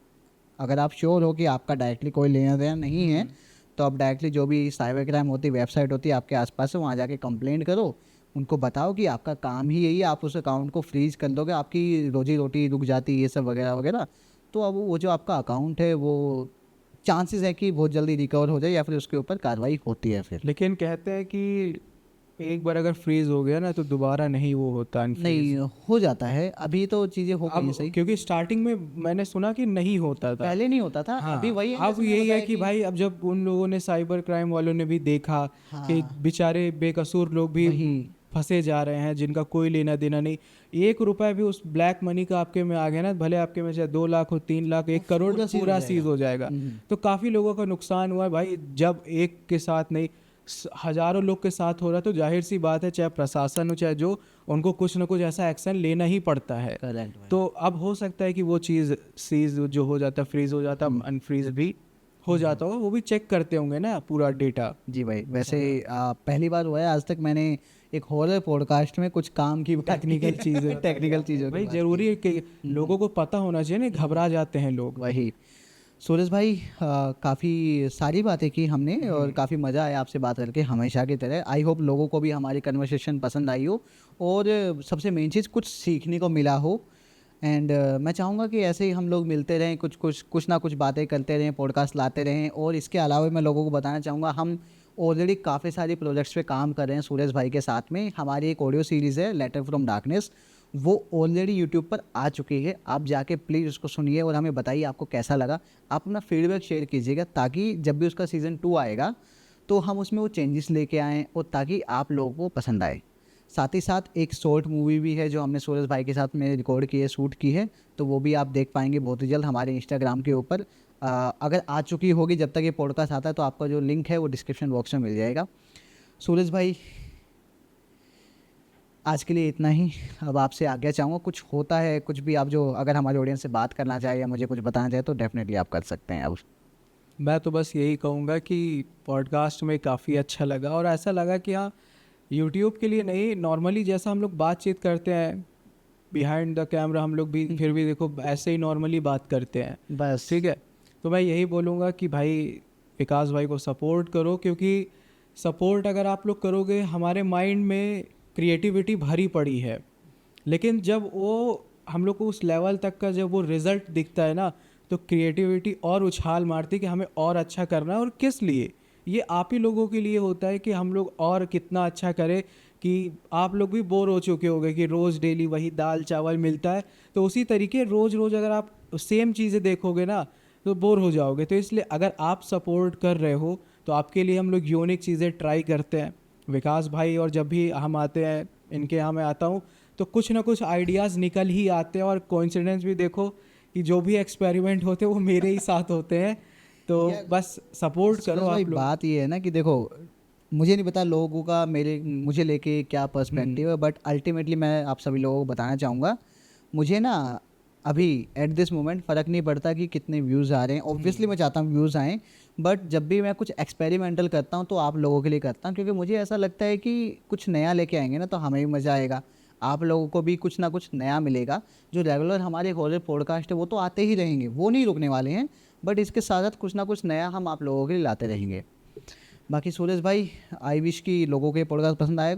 अगर आप श्योर हो कि आपका डायरेक्टली कोई लेना देना नहीं है, तो आप डायरेक्टली जो भी साइबर क्राइम होती है, वेबसाइट होती है आपके आसपास है, वहाँ जाके कंप्लेंट करो, उनको बताओ कि आपका काम ही यही है, आप उस अकाउंट को फ्रीज कर दोगे, आपकी रोजी रोटी रुक जाती है, ये सब वगैरह वगैरह। तो अब वो जो आपका अकाउंट है वो चांसेस है कि बहुत जल्दी रिकवर हो जाए, या फिर उसके ऊपर कार्रवाई होती है फिर। लेकिन कहते हैं कि एक बार अगर फ्रीज हो गया ना तो दोबारा नहीं वो होता, नहीं हो जाता है, अभी तो चीज़ें हो गई सही, क्योंकि स्टार्टिंग में मैंने सुना कि नहीं होता था, पहले नहीं होता था। हाँ, अभी वही है, अब यही है कि भाई अब जब उन लोगों ने साइबर क्राइम वालों ने भी देखा कि बेचारे बेकसूर लोग भी फंसे जा रहे हैं, जिनका कोई लेना देना नहीं, 1 रुपया भी उस ब्लैक मनी का आपके में आ गया ना, भले आपके में चाहे 2 लाख हो, 3 लाख, 1 करोड़ पूरा सीज हो जाएगा। तो काफ़ी लोगों का नुकसान हुआ है भाई। जब एक के साथ नहीं हजारों लोग के साथ हो रहा है, तो जाहिर सी बात है चाहे प्रशासन हो चाहे जो, उनको कुछ ना कुछ ऐसा एक्शन लेना ही पड़ता है। तो अब हो सकता है कि वो चीज़ सीज जो हो जाता, फ्रीज हो जाता, अनफ्रीज भी हो जाता होगा, वो भी चेक करते होंगे ना पूरा डेटा। जी भाई, वैसे पहली बार हुआ है आज तक मैंने एक हॉरर पॉडकास्ट में कुछ काम की टेक्निकल चीज़ों भाई जरूरी है कि लोगों को पता होना चाहिए ना, घबरा जाते हैं लोग। वही सूरज भाई, काफ़ी सारी बातें की हमने और काफ़ी मज़ा आया आपसे बात करके, हमेशा की तरह। आई होप लोगों को भी हमारी कन्वर्सेशन पसंद आई हो, और सबसे मेन चीज़ कुछ सीखने को मिला हो। एंड मैं चाहूँगा कि ऐसे ही हम लोग मिलते रहें, कुछ ना कुछ बातें करते रहें, पॉडकास्ट लाते रहें। और इसके अलावा मैं लोगों को बताना चाहूँगा, हम ऑलरेडी काफ़ी सारी प्रोजेक्ट्स पे काम कर रहे हैं सूरज भाई के साथ में। हमारी एक ऑडियो सीरीज़ है लेटर फ्रॉम डार्कनेस, वो ऑलरेडी यूट्यूब पर आ चुकी है, आप जाके प्लीज़ उसको सुनिए और हमें बताइए आपको कैसा लगा। आप अपना फीडबैक शेयर कीजिएगा, ताकि जब भी उसका सीज़न 2 आएगा तो हम उसमें वो चेंजेस लेके आएँ, और ताकि आप लोगों को पसंद आए। साथ ही साथ एक शॉर्ट मूवी भी है जो हमने सूरज भाई के साथ में रिकॉर्ड की है, शूट की है, तो वो भी आप देख पाएंगे बहुत ही जल्द हमारे इंस्टाग्राम के ऊपर। अगर आ चुकी होगी, जब तक ये पॉडकास्ट आता है तो आपका जो लिंक है वो डिस्क्रिप्शन बॉक्स में मिल जाएगा। सूरज भाई आज के लिए इतना ही, अब आपसे आज्ञा चाहूँगा। कुछ होता है कुछ भी आप जो अगर हमारे ऑडियंस से बात करना चाहे या मुझे कुछ बताना चाहे तो डेफिनेटली आप कर सकते हैं अब। मैं तो बस यही कहूँगा कि पॉडकास्ट में काफ़ी अच्छा लगा, और ऐसा लगा कि हाँ, यूट्यूब के लिए नहीं, नॉर्मली जैसा हम लोग बातचीत करते हैं बिहाइंड द कैमरा, हम लोग भी फिर भी देखो ऐसे ही नॉर्मली बात करते हैं, बस ठीक है। तो मैं यही बोलूँगा कि भाई विकास भाई को सपोर्ट करो, क्योंकि सपोर्ट अगर आप लोग करोगे, हमारे माइंड में क्रिएटिविटी भरी पड़ी है, लेकिन जब वो हम लोग को उस लेवल तक का जब वो रिज़ल्ट दिखता है ना, तो क्रिएटिविटी और उछाल मारती है कि हमें और अच्छा करना है। और किस लिए? ये आप ही लोगों के लिए होता है कि हम लोग और कितना अच्छा करें, कि आप लोग भी बोर हो चुके होंगे कि रोज़ डेली वही दाल चावल मिलता है, तो उसी तरीके रोज़ रोज़ अगर आप सेम चीज़ें देखोगे ना तो बोर हो जाओगे। तो इसलिए अगर आप सपोर्ट कर रहे हो तो आपके लिए हम लोग यूनिक चीज़ें ट्राई करते हैं। विकास भाई और जब भी हम आते हैं, इनके यहाँ मैं आता हूँ, तो कुछ ना कुछ आइडियाज़ निकल ही आते हैं, और कोइंसिडेंस भी देखो कि जो भी एक्सपेरिमेंट होते हैं वो मेरे ही साथ होते हैं। तो बस सपोर्ट करो भाई आप लोग। बात ये है ना कि देखो, मुझे नहीं पता लोगों का मुझे लेके क्या पर्सपेक्टिव है, बट अल्टीमेटली मैं आप सभी लोगों को बताना चाहूँगा, मुझे ना अभी एट दिस मोमेंट फ़र्क नहीं पड़ता कि कितने व्यूज़ आ रहे हैं। ऑब्वियसली मैं चाहता हूँ व्यूज़ आएँ, बट जब भी मैं कुछ एक्सपेरिमेंटल करता हूँ तो आप लोगों के लिए करता हूँ, क्योंकि मुझे ऐसा लगता है कि कुछ नया लेके आएंगे ना तो हमें भी मज़ा आएगा, आप लोगों को भी कुछ ना कुछ नया मिलेगा। जो रेगुलर हमारे हॉरर पॉडकास्ट है वो तो आते ही रहेंगे, वो नहीं रुकने वाले हैं, बट इसके साथ साथ कुछ ना कुछ नया हम आप लोगों के लिए लाते रहेंगे। बाकी सूरज भाई, आई विश कि लोगों के पॉडकास्ट पसंद आएगा।